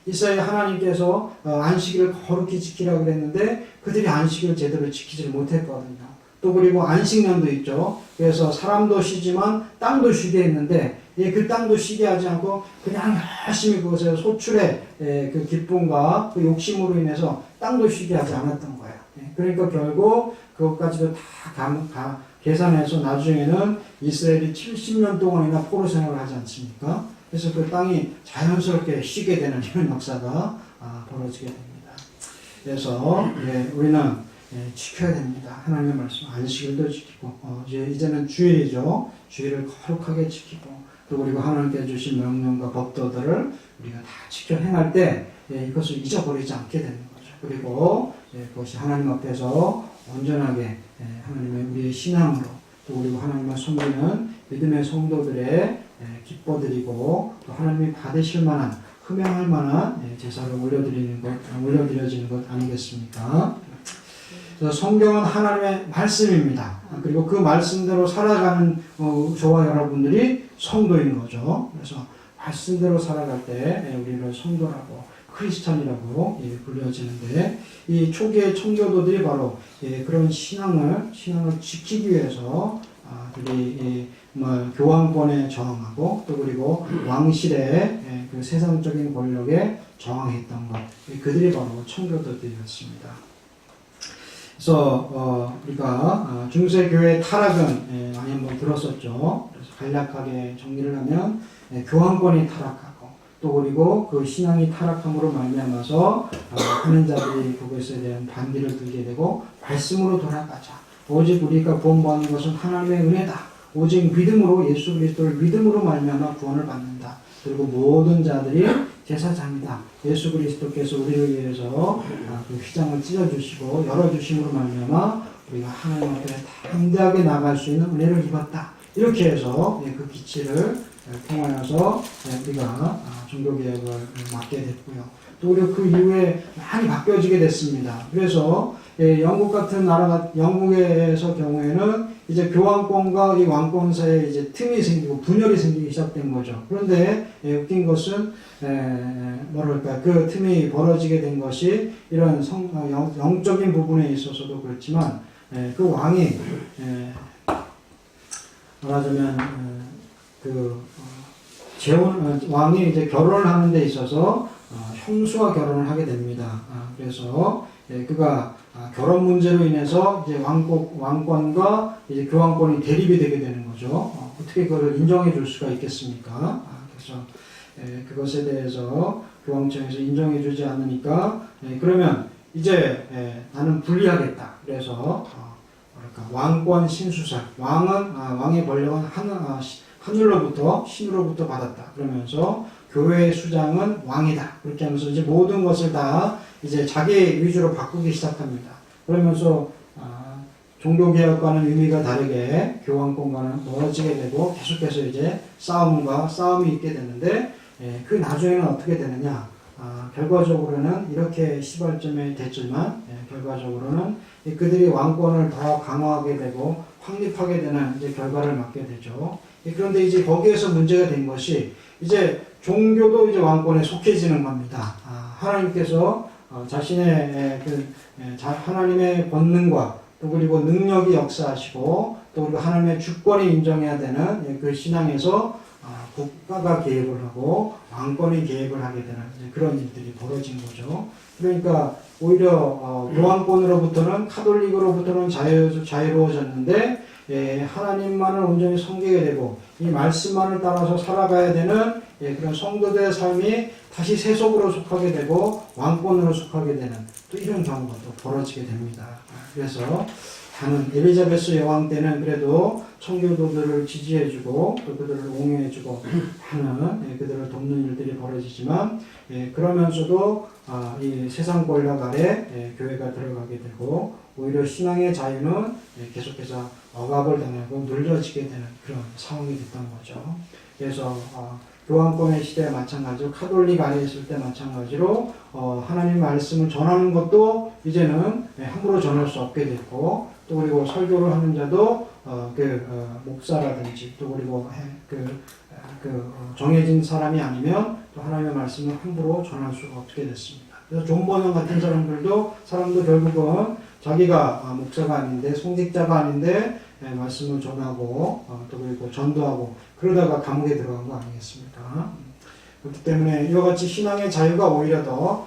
이스라엘 하나님께서 안식일을 거룩히 지키라고 그랬는데 그들이 안식일을 제대로 지키지를 못했거든요. 또 그리고 안식년도 있죠. 그래서 사람도 쉬지만 땅도 쉬게 했는데 그 땅도 쉬게 하지 않고 그냥 열심히 그것을 소출의 그 기쁨과 그 욕심으로 인해서 땅도 쉬게 하지 않았던 거예요. 그러니까 결국 그것까지도 다 계산해서 나중에는 이스라엘이 70년 동안이나 포로 생활을 하지 않습니까? 그래서 그 땅이 자연스럽게 쉬게 되는 이런 역사가 벌어지게 됩니다. 그래서 우리는 지켜야 됩니다. 하나님의 말씀 안식일도 지키고 이제는 주일이죠. 주일을 거룩하게 지키고 또 그리고 하나님께 주신 명령과 법도들을 우리가 다 지켜 행할 때 이것을 잊어버리지 않게 되는 거죠. 그리고 그것이 하나님 앞에서 온전하게 하나님의 우리의 신앙으로 또 그리고 하나님을 섬기는 믿음의 성도들의 기뻐드리고 또 하나님이 받으실 만한 흠양할 만한 제사를 올려드려지는 것 아니겠습니까? 그래서 성경은 하나님의 말씀입니다. 그리고 그 말씀대로 살아가는 저와 여러분들이 성도인 거죠. 그래서 말씀대로 살아갈 때 우리를 성도라고 크리스찬이라고 불려지는데 이 초기의 청교도들이 바로 그런 신앙을 지키기 위해서 교황권에 저항하고 또 그리고 왕실의 그 세상적인 권력에 저항했던 것 그들이 바로 청교도들이었습니다. 그래서 우리가 중세교회 타락은 많이 한번 들었었죠. 그래서 간략하게 정리를 하면 교황권이 타락하고 또 그리고 그 신앙이 타락함으로 말미암아서 하는 자들이 그것에 대한 반기를 들게 되고 말씀으로 돌아가자. 오직 우리가 구원받는 것은 하나님의 은혜다. 오직 믿음으로 예수 그리스도를 믿음으로 말미암아 구원을 받는다. 그리고 모든 자들이 제사장이다. 예수 그리스도께서 우리를 위해서 그 휘장을 찢어주시고 열어주심으로 말미암아 우리가 하나님 앞에 담대하게 나갈 수 있는 은혜를 입었다. 이렇게 해서 그 기치를 통하여서 우리가 종교개혁을 맡게 됐고요. 또 그리고 그 이후에 많이 바뀌어지게 됐습니다. 그래서 영국 같은 나라, 영국에서 경우에는 이제 교황권과 이 왕권 사이에 이제 틈이 생기고 분열이 생기기 시작된 거죠. 그런데 웃긴 것은 뭐랄까 그 틈이 벌어지게 된 것이 이런 영적인 부분에 있어서도 그렇지만 그 왕이 말하자면 왕이 이제 결혼을 하는 데 있어서 형수와 결혼을 하게 됩니다. 그래서 그가 결혼 문제로 인해서 이제 왕권과 이제 교황권이 대립이 되게 되는 거죠. 어떻게 그걸 인정해 줄 수가 있겠습니까? 그래서 그것에 대해서 교황청에서 인정해 주지 않으니까 그러면 이제 나는 분리하겠다. 그래서 왕권 신수설 왕의 권력은 하늘로부터 신으로부터 받았다. 그러면서 교회의 수장은 왕이다. 그렇게 하면서 이제 모든 것을 다 이제 자기 위주로 바꾸기 시작합니다. 그러면서 종교개혁과는 의미가 다르게 교황권과는 멀어지게 되고 계속해서 이제 싸움이 있게 되는데 그 나중에는 어떻게 되느냐? 결과적으로는 이렇게 시발점에 됐지만 결과적으로는 그들이 왕권을 더 강화하게 되고 확립하게 되는 이제 결과를 맞게 되죠. 그런데 이제 거기에서 문제가 된 것이 이제 종교도 이제 왕권에 속해지는 겁니다. 하나님께서 자신의 하나님의 권능과 또 그리고 능력이 역사하시고 또 그리고 하나님의 주권이 인정해야 되는 그 신앙에서 국가가 개입을 하고 왕권이 개입을 하게 되는 그런 일들이 벌어진 거죠. 그러니까 오히려 교황권으로부터는 카톨릭으로부터는 자유로워졌는데 하나님만을 온전히 섬기게 되고 이 말씀만을 따라서 살아가야 되는 그런 성도들의 삶이 다시 세속으로 속하게 되고 왕권으로 속하게 되는 또 이런 경우가 또 벌어지게 됩니다. 그래서 다는 엘리자베스 여왕 때는 그래도 청교도들을 지지해주고 또 그들을 옹호해주고 하는 그들을 돕는 일들이 벌어지지만 그러면서도 이 세상 권력 아래 교회가 들어가게 되고 오히려 신앙의 자유는 계속해서 억압을 당하고 눌려지게 되는 그런 상황이 됐던 거죠. 그래서 교황권의 시대에 마찬가지로 카톨릭 아래 있을 때 마찬가지로 하나님 말씀을 전하는 것도 이제는 함부로 전할 수 없게 됐고 또 그리고 설교를 하는 자도 목사라든지 또 그리고 정해진 사람이 아니면 또 하나님의 말씀을 함부로 전할 수가 없게 됐습니다. 그래서 존 버넌 같은 사람도 결국은 자기가 목사가 아닌데 성직자가 아닌데 말씀을 전하고 또 그리고 전도하고 그러다가 감옥에 들어간 거 아니겠습니까? 그렇기 때문에 이와 같이 신앙의 자유가 오히려 더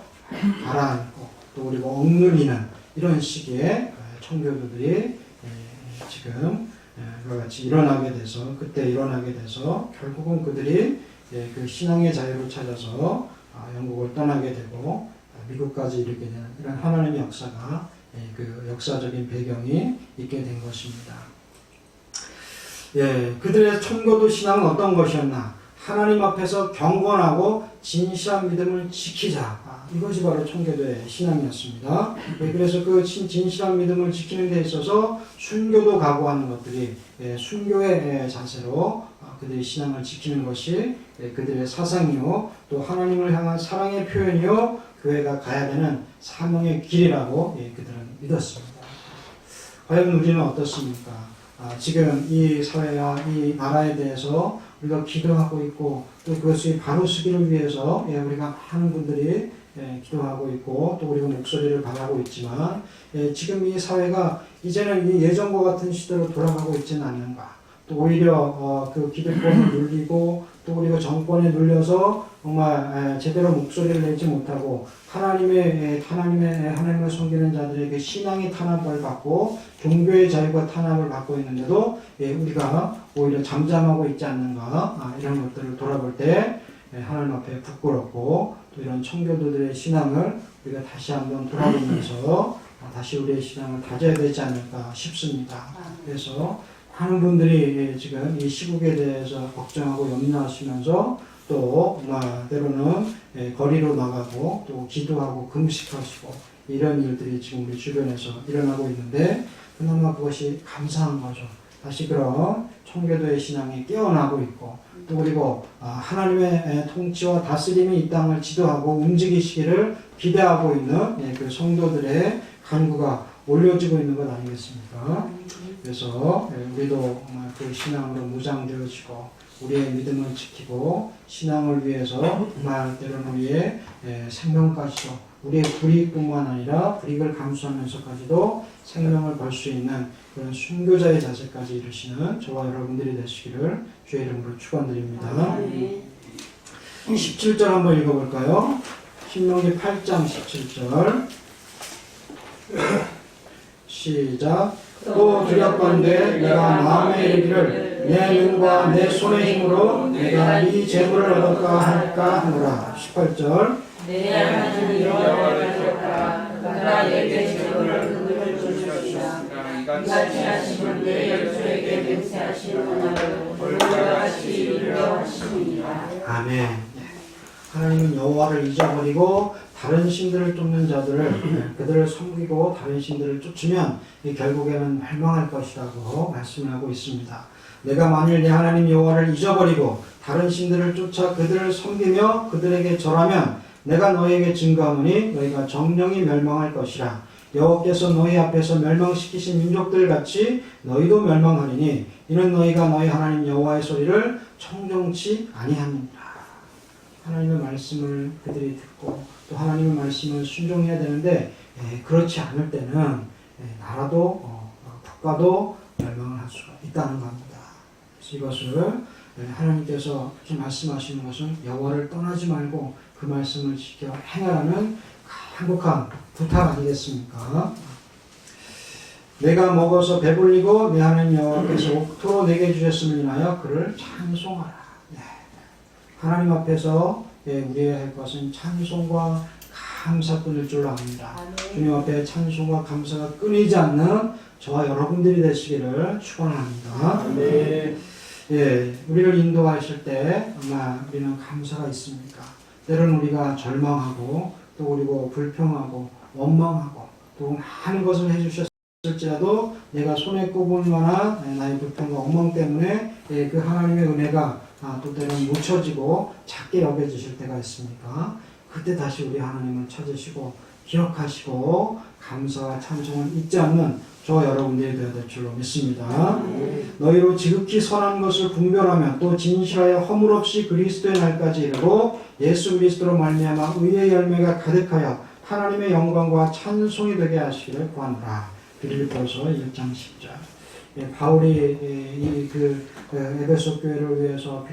가라앉고 또 그리고 억눌리는 이런 식의 청교도들이 지금 이와 같이 그때 일어나게 돼서 결국은 그들이 그 신앙의 자유를 찾아서 영국을 떠나게 되고 미국까지 이르게 되는 이런 하나님의 역사가 그 역사적인 배경이 있게 된 것입니다. 그들의 청교도 신앙은 어떤 것이었나? 하나님 앞에서 경건하고 진실한 믿음을 지키자. 이것이 바로 청교도의 신앙이었습니다. 그래서 그 진실한 믿음을 지키는 데 있어서 순교도 각오하는 것들이 순교의 자세로 그들의 신앙을 지키는 것이 그들의 사상이요 또 하나님을 향한 사랑의 표현이요 교회가 가야 되는 사명의 길이라고 그들은 믿었습니다. 과연 우리는 어떻습니까? 지금 이 사회와 이 나라에 대해서 우리가 기도하고 있고 또 그것이 바로 서기를 위해서 우리가 많은 분들이 기도하고 있고 또 우리가 목소리를 바라고 있지만 지금 이 사회가 이제는 이 예전과 같은 시대로 돌아가고 있지는 않는가. 또 오히려 그 기득권을 눌리고 또 우리가 정권에 눌려서 정말 제대로 목소리를 내지 못하고 하나님을 섬기는 자들에게 신앙의 탄압을 받고 종교의 자유가 탄압을 받고 있는데도 우리가 오히려 잠잠하고 있지 않는가 이런 것들을 돌아볼 때 하나님 앞에 부끄럽고 또 이런 청교도들의 신앙을 우리가 다시 한번 돌아보면서 다시 우리의 신앙을 다져야 되지 않을까 싶습니다. 그래서 많은 분들이 지금 이 시국에 대해서 걱정하고 염려하시면서 또 때로는 거리로 나가고 또 기도하고 금식하시고 이런 일들이 지금 우리 주변에서 일어나고 있는데 그나마 그것이 감사한 거죠. 다시 그런 청교도의 신앙이 깨어나고 있고 또 그리고 하나님의 통치와 다스림이 이 땅을 지도하고 움직이시기를 기대하고 있는 그 성도들의 간구가 올려지고 있는 것 아니겠습니까? 그래서 우리도 그 신앙으로 무장되어지고 우리의 믿음을 지키고 신앙을 위해서 정말 때로는 우리의 생명까지도 우리의 불이익뿐만 아니라 불이익을 감수하면서까지도 생명을 걸 수 있는 그런 순교자의 자세까지 이루시는 저와 여러분들이 되시기를 주의 이름으로 축원드립니다. 17절 한번 읽어볼까요? 신명기 8장 17절 시작. 또 두렵건대 내가 마음에 이르기를 내 눈과 내 손의 힘으로 내가 이 재물을 얻을까 할까 하노라. 18절 내 하나님 여호와를 부르라. 그가 내게 재물을 그들을 주시리라. 이같이 하시면 내 열조에게 맹세하신 언약을 볼과 같이 이루려 하시니라. 아멘. 하나님은 여호와를 잊어버리고 다른 신들을 쫓는 자들을 그들을 섬기고 다른 신들을 쫓으면 결국에는 멸망할 것이라고 말씀을 하고 있습니다. 내가 만일 내 하나님 여호와를 잊어버리고 다른 신들을 쫓아 그들을 섬기며 그들에게 절하면 내가 너희에게 증거하노니 너희가 정령이 멸망할 것이라. 여호와께서 너희 앞에서 멸망시키신 민족들 같이 너희도 멸망하리니 이는 너희가 너희 하나님 여호와의 소리를 청정치 아니함이니라. 하나님의 말씀을 그들이 듣고 또 하나님의 말씀을 순종해야 되는데 그렇지 않을 때는 나라도 국가도 멸망을 할 수가 있다는 겁니다. 그래서 이것을 하나님께서 이렇게 말씀하시는 것은 여호와를 떠나지 말고 그 말씀을 지켜 행하라는 행복한 부탁 아니겠습니까? 내가 먹어서 배불리고 내 하나님 여호와께서 옥토로 내게 주셨음을 인하여 그를 찬송하라. 하나님 앞에서 우리가 할 것은 찬송과 감사뿐일 줄로 압니다. 주님 앞에 찬송과 감사가 끊이지 않는 저와 여러분들이 되시기를 축원합니다. 우리를 인도하실 때 아마 우리는 감사가 있습니까? 때로는 우리가 절망하고 또 그리고 불평하고 원망하고 또 많은 것을 해주셨을지라도 내가 손에 꼽을 만한 나의 불평과 원망 때문에 그 하나님의 은혜가 또 때로는 묻혀지고 작게 여겨지실 때가 있습니까? 그때 다시 우리 하나님을 찾으시고 기억하시고 감사와 찬송을 잊지 않는 저와 여러분들이 되어야 될 줄로 믿습니다. 너희로 지극히 선한 것을 분별하며 또 진실하여 허물 없이 그리스도의 날까지 이르고 예수 그리스도로 말미암아 의의 열매가 가득하여 하나님의 영광과 찬송이 되게 하시기를 구하노라. 빌립보서 1장 10절. 바울이 에베소 교회를 위해서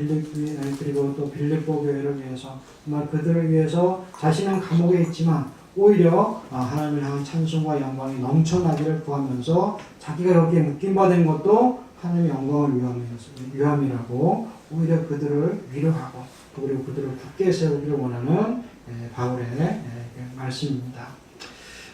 그리고 또 빌립보 교회를 위해서 정말 그들을 위해서 자신은 감옥에 있지만 오히려 하나님을 향한 찬송과 영광이 넘쳐나기를 구하면서 자기가 여기에 묶임받은 것도 하나님의 영광을 위함이라고 오히려 그들을 위로하고 또 그리고 그들을 굳게 세우기를 원하는 바울의 말씀입니다.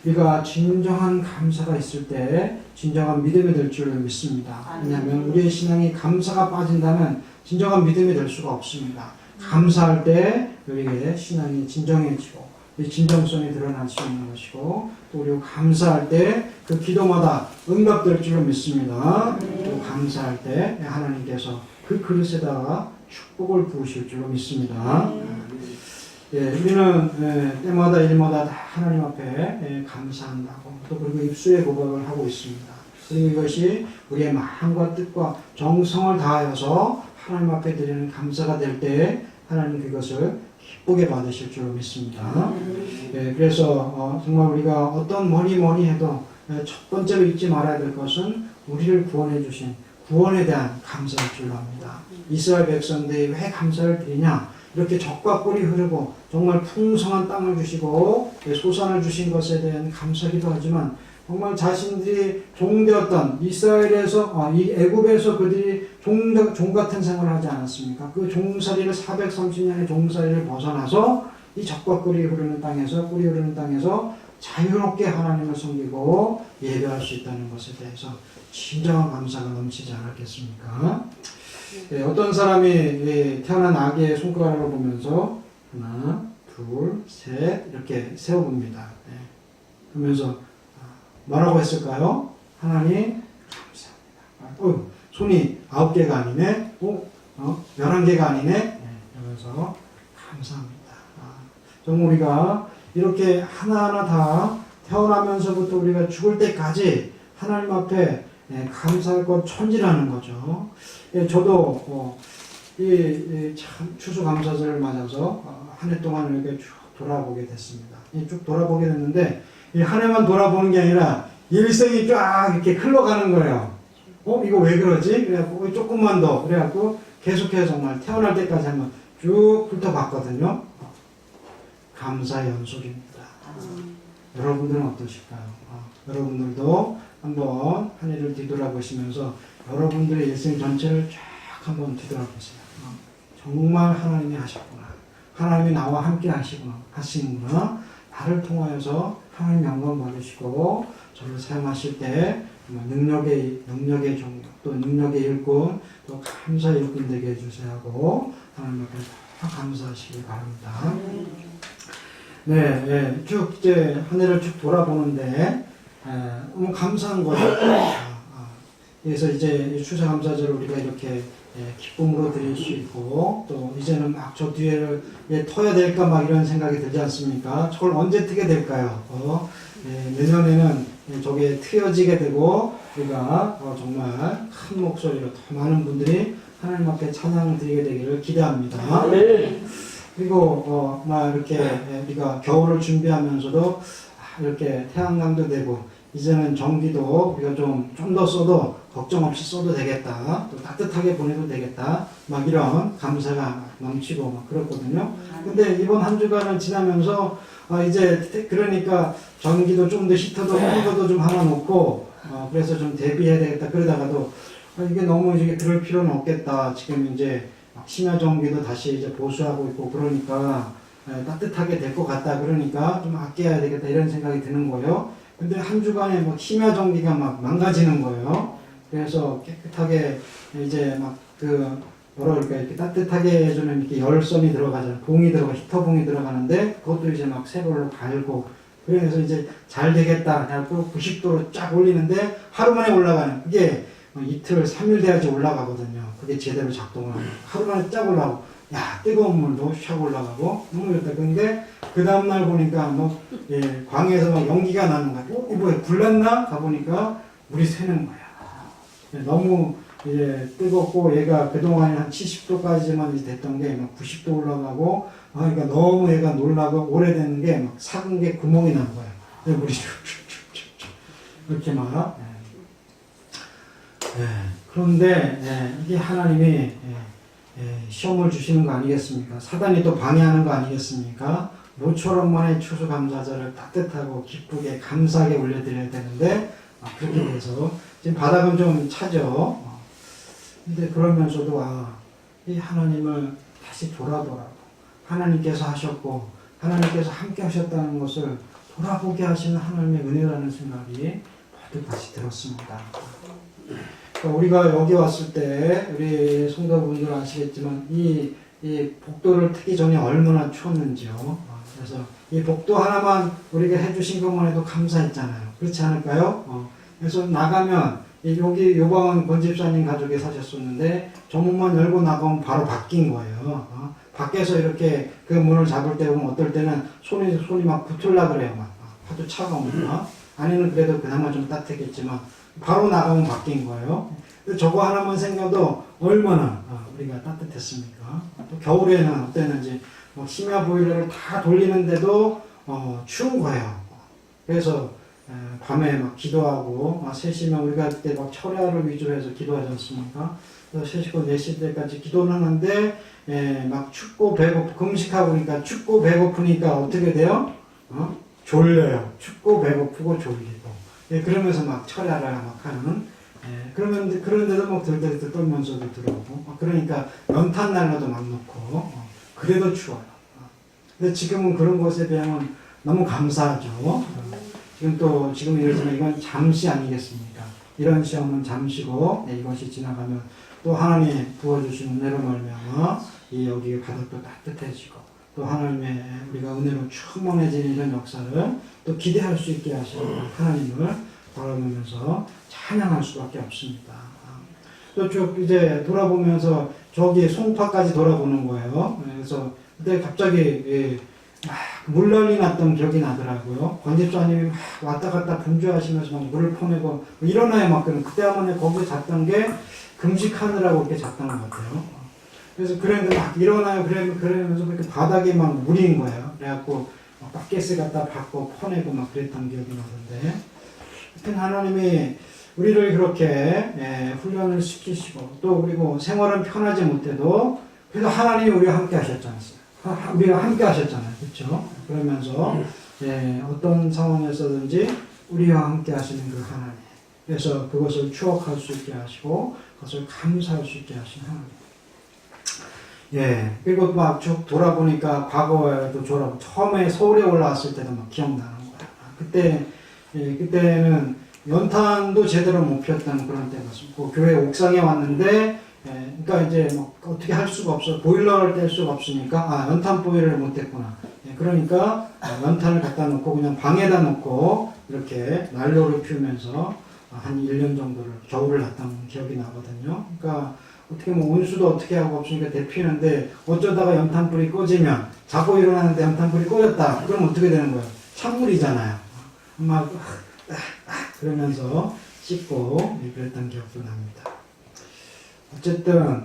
우리가 진정한 감사가 있을 때 진정한 믿음이 될 줄 믿습니다. 왜냐하면 우리의 신앙이 감사가 빠진다면 진정한 믿음이 될 수가 없습니다. 감사할 때 우리의 신앙이 진정해지고 진정성이 드러날 수 있는 것이고 또 그리고 감사할 때 그 기도마다 응답될 줄로 믿습니다. 또 감사할 때 하나님께서 그 그릇에다가 축복을 부으실 줄로 믿습니다. 우리는 때마다 일마다 다 하나님 앞에 감사한다고 또 그리고 입술의 고백을 하고 있습니다. 그리고 이것이 우리의 마음과 뜻과 정성을 다하여서 하나님 앞에 드리는 감사가 될 때 하나님 그것을 기쁘게 받으실 줄로 믿습니다. 그래서 정말 우리가 어떤 뭐니 해도 첫 번째로 잊지 말아야 될 것은 우리를 구원해 주신 구원에 대한 감사일 줄로 압니다. 이스라엘 백성들이 왜 감사를 드리냐? 이렇게 적과 꿀이 흐르고 정말 풍성한 땅을 주시고 소산을 주신 것에 대한 감사기도 하지만 정말 자신들이 종되었던 이스라엘에서 이 애굽에서 그들이 종 같은 생활을 하지 않았습니까? 그 종살이를 430년의 종살이를 벗어나서 이 적과 꿀이 흐르는 땅에서 자유롭게 하나님을 섬기고 예배할 수 있다는 것에 대해서 진정한 감사가 넘치지 않았겠습니까? 어떤 사람이 태어난 아기의 손가락을 보면서 하나, 둘, 셋 이렇게 세워봅니다. 그러면서 뭐라고 했을까요? 하나님 감사합니다. 손이 9개가 아니네? 11개가 아니네? 그러면서 감사합니다. 정말 우리가 이렇게 하나하나 다 태어나면서부터 우리가 죽을 때까지 하나님 앞에 감사할 것 천지라는 거죠. 저도 참 추수감사절을 맞아서 한 해 동안 이렇게 쭉 돌아보게 됐습니다. 쭉 돌아보게 됐는데 이 한 해만 돌아보는 게 아니라 일생이 쫙 이렇게 흘러가는 거예요. 이거 왜 그러지? 그래갖고 조금만 더 그래갖고 계속해서 정말 태어날 때까지 한번 쭉 훑어봤거든요. 감사의 연속입니다. 여러분들은 어떠실까요? 여러분들도 한번 한 해를 뒤돌아보시면서 여러분들의 일생 전체를 쫙 한번 뒤돌아보세요. 정말 하나님이 하셨구나. 하나님이 나와 함께 하시는구나. 나를 통하여서 하나님 영광 받으시고 저를 사용하실 때 능력의 종교 또 능력의 일꾼 또 감사의 일꾼 되게 해주세요 하고 하나님 앞에 다 감사하시기 바랍니다. 네, 네. 쭉 이제 한 해를 쭉 돌아보는데 너무 감사한 거죠. 그래서 이제 추수감사절을 우리가 이렇게 기쁨으로 드릴 수 있고 또 이제는 막 저 뒤에를 터야 될까 막 이런 생각이 들지 않습니까? 저걸 언제 트게 될까요? 내년에는 저게 트여지게 되고 우리가 정말 큰 목소리로 더 많은 분들이 하나님 앞에 찬양을 드리게 되기를 기대합니다. 그리고 막 이렇게 우리가 겨울을 준비하면서도 이렇게 태양광도 되고 이제는 전기도 우리가 좀 더 써도 걱정 없이 써도 되겠다. 또 따뜻하게 보내도 되겠다. 막 이런 감사가 넘치고 막 그렇거든요. 근데 이번 한 주간을 지나면서 이제 그러니까 전기도 좀 더 히터도 溫도도 좀 하나 놓고 그래서 좀 대비해야 되겠다. 그러다가도 이게 너무 이게 들을 필요는 없겠다. 지금 이제 심야 전기도 다시 이제 보수하고 있고 그러니까 따뜻하게 될 것 같다. 그러니까 좀 아껴야 되겠다. 이런 생각이 드는 거예요. 근데 한 주간에 뭐 심야 전기가 막 망가지는 거예요. 그래서 깨끗하게 이제 막 뭐랄까 이렇게 따뜻하게 해주는 이렇게 열선이 들어가잖아요. 히터봉이 들어가는데 그것도 이제 막 새걸로 갈고 그래서 이제 잘 되겠다. 그래갖고 90도로 쫙 올리는데 하루 만에 올라가는 그게 이틀, 3일 돼야지 올라가거든요. 그게 제대로 작동을 하고 하루 만에 쫙 올라가고 야 뜨거운 물도 샥 올라가고 너무 좋다. 근데 그 다음날 보니까 광에서 막 연기가 나는 거야. 뭐야 불났나? 가보니까 물이 새는 거야. 너무 이제 뜨겁고 얘가 그동안 한 70도까지만 됐던 게 막 90도 올라가고 그러니까 너무 얘가 놀라고 오래된 게 막 삭은 게 구멍이 난 거야. 물이 이렇게 막 그런데 이게 하나님이 시험을 주시는 거 아니겠습니까? 사단이 또 방해하는 거 아니겠습니까? 모처럼만의 추수감사절을 따뜻하고 기쁘게 감사하게 올려드려야 되는데 그렇게 돼서 지금 바닥은 좀 차죠. 근데 그러면서도 이 하나님을 다시 돌아보라고 하나님께서 하셨고 하나님께서 함께 하셨다는 것을 돌아보게 하시는 하나님의 은혜라는 생각이 버뜩 다시 들었습니다. 우리가 여기 왔을 때 우리 성도분들 아시겠지만 이 복도를 트기 전에 얼마나 추웠는지요. 그래서 이 복도 하나만 우리가 해주신 것만 해도 감사했잖아요. 그렇지 않을까요? 그래서 나가면 여기 요방은 권집사님 가족이 사셨었는데 저 문만 열고 나가면 바로 바뀐 거예요. 밖에서 이렇게 그 문을 잡을 때 보면 어떨 때는 손이 막 붙을라 그래요. 막 하도 차가우니까. 안에는 그래도 그나마 좀 따뜻했겠지만 바로 나가면 바뀐 거예요. 저거 하나만 생겨도 얼마나 우리가 따뜻했습니까? 또 겨울에는 어땠는지 심야 보일러를 다 돌리는데도 추운 거예요. 그래서 밤에 막 기도하고 3시면 우리가 그때 막 철야를 위주로 해서 기도하지 않습니까? 그래서 3시고 4시 때까지 기도를 하는데 막 춥고 금식하고 그러니까 춥고 배고프니까 어떻게 돼요? 졸려요. 춥고 배고프고 졸리고 그러면서 막 철야를 막 하는 그런데도 막 들들 떨면서도 들어오고 그러니까 연탄 난로도 막 놓고 그래도 추워요. 근데 지금은 그런 것에 비하면 너무 감사하죠. 지금 이러지만 이건 잠시 아니겠습니까? 이런 시험은 잠시고 이것이 지나가면 또 하나님 부어주신 은혜로 말미암아 이 여기 바닥도 따뜻해지고 또 하나님의 우리가 은혜로 충만해지는 이런 역사를 또 기대할 수 있게 하시는 하나님을 바라보면서 찬양할 수밖에 없습니다. 또 쭉 이제 돌아보면서 저기 송파까지 돌아보는 거예요. 그래서 그때 갑자기 물난리 났던 기억이 나더라고요. 권집사님이 막 왔다 갔다 분주하시면서 막 물을 퍼내고 일어나야 막 그때 한번 거기서 잤던 게 금식하느라고 이렇게 잤던 것 같아요. 그래서 그랬는데 막 일어나요. 그러면서 그렇게 바닥에 막 물인 거예요. 그래갖고 바켓을 갖다 받고 퍼내고 막 그랬던 기억이 나던데. 하여튼 하나님이 우리를 그렇게 훈련을 시키시고 또 그리고 생활은 편하지 못해도 그래도 하나님이 우리와 함께 하셨잖아요. 우리가 함께 하셨잖아요. 그렇죠? 그러면서 어떤 상황에서든지 우리와 함께 하시는 그 하나님. 그래서 그것을 추억할 수 있게 하시고 그것을 감사할 수 있게 하시는 하나님. 그리고 막 쭉 돌아보니까 과거에도 처음에 서울에 올라왔을 때도 막 기억나는 거야. 그때는 연탄도 제대로 못 피웠던 그런 때였고 교회 옥상에 왔는데 그러니까 이제 뭐 어떻게 할 수가 없어. 보일러를 뗄 수가 없으니까 연탄 보일러를 못 뗐구나. 그러니까 연탄을 갖다 놓고 그냥 방에다 놓고 이렇게 난로를 피우면서 한 1년 정도를 겨울을 났던 기억이 나거든요. 그러니까 어떻게 뭐 온수도 어떻게 하고 없으니까 데피는데 어쩌다가 연탄불이 꺼지면 자고 일어나는데 연탄불이 꺼졌다. 그럼 어떻게 되는 거예요? 찬물이잖아요. 막 그러면서 씻고 그랬던 기억도 납니다. 어쨌든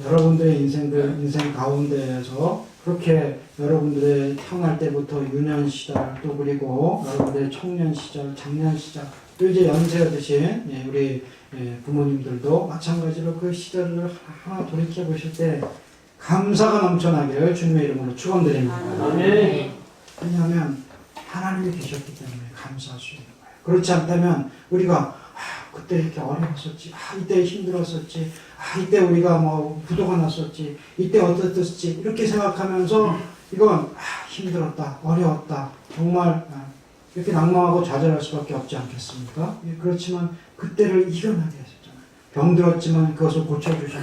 여러분들의 인생 가운데에서 그렇게 여러분들의 태어날 때부터 유년 시절 또 그리고 여러분들의 청년 시절, 장년 시절 또 이제 연세가 드신 우리 부모님들도 마찬가지로 그 시절을 하나 돌이켜 보실 때 감사가 넘쳐나기를 주님의 이름으로 축원드립니다. 왜냐하면 하나님이 계셨기 때문에 감사할 수 있는 거예요. 그렇지 않다면 우리가 그때 이렇게 어려웠었지, 이때 힘들었었지, 이때 우리가 뭐 부도가 났었지, 이때 어떻었지 이렇게 생각하면서 이건 힘들었다, 어려웠다, 정말 이렇게 낙망하고 좌절할 수밖에 없지 않겠습니까? 그렇지만 그때를 이겨나게 하셨잖아요. 병들었지만 그것을 고쳐주시고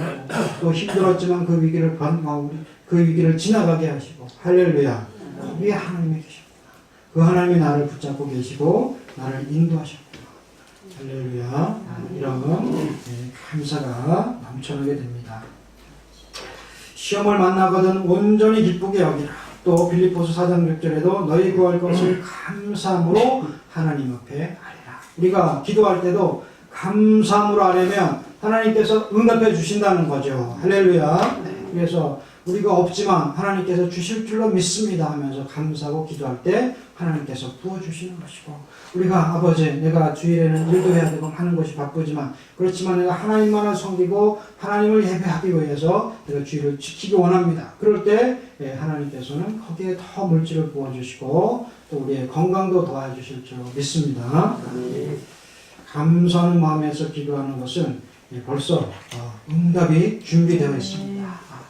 또 힘들었지만 그 위기를 지나가게 하시고 할렐루야. 우리 하나님이 계십니다. 그 하나님이 나를 붙잡고 계시고 나를 인도하셨구나. 할렐루야. 이런 감사가 넘쳐나게 됩니다. 시험을 만나거든 온전히 기쁘게 여기라. 또 빌립보서 4장 6절에도 너희 구할 것을 감사함으로 하나님 앞에 아뢰라. 우리가 기도할 때도 감사함으로 아뢰면 하나님께서 응답해 주신다는 거죠. 할렐루야. 그래서 우리가 없지만 하나님께서 주실 줄로 믿습니다 하면서 감사하고 기도할 때 하나님께서 부어주시는 것이고, 우리가 아버지 내가 주일에는 일도 해야 되고 하는 것이 바쁘지만 그렇지만 내가 하나님만을 섬기고 하나님을 예배하기 위해서 내가 주일을 지키기 원합니다. 그럴 때 하나님께서는 거기에 더 물질을 부어주시고 또 우리의 건강도 도와주실 줄 믿습니다. 감사하는 마음에서 기도하는 것은 벌써 응답이 준비되어 있습니다.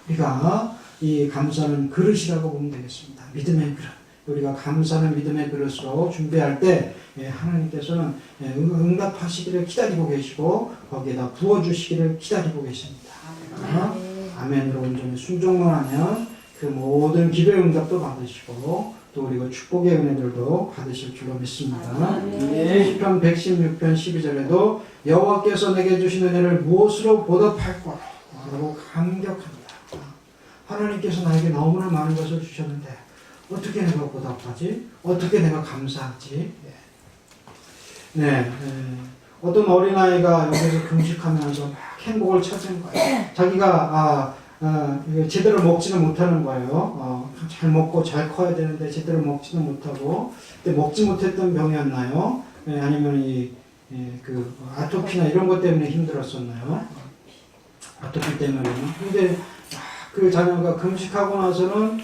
우리가 이 감사는 그릇이라고 보면 되겠습니다. 믿음의 그릇. 우리가 감사는 믿음의 그릇으로 준비할 때 하나님께서는 응답하시기를 기다리고 계시고 거기에다 부어주시기를 기다리고 계십니다. 아멘으로 온전히 순종만 하면 그 모든 기도의 응답도 받으시고 또 우리가 축복의 은혜들도 받으실 줄로 믿습니다. 시편 116편 12절에도 여호와께서 내게 주신 은혜를 무엇으로 보답할 거라고 감격합니다. 하나님께서 나에게 너무나 많은 것을 주셨는데 어떻게 내가 보답하지? 어떻게 내가 감사하지? 어떤 어린아이가 여기서 금식하면서 막 행복을 찾은 거예요. 자기가 제대로 먹지는 못하는 거예요. 잘 먹고 잘 커야 되는데 제대로 먹지는 못하고, 근데 먹지 못했던 병이었나요? 아니면 그 아토피나 이런 것 때문에 힘들었었나요? 아토피 때문에요. 근데 그 자녀가 금식하고 나서는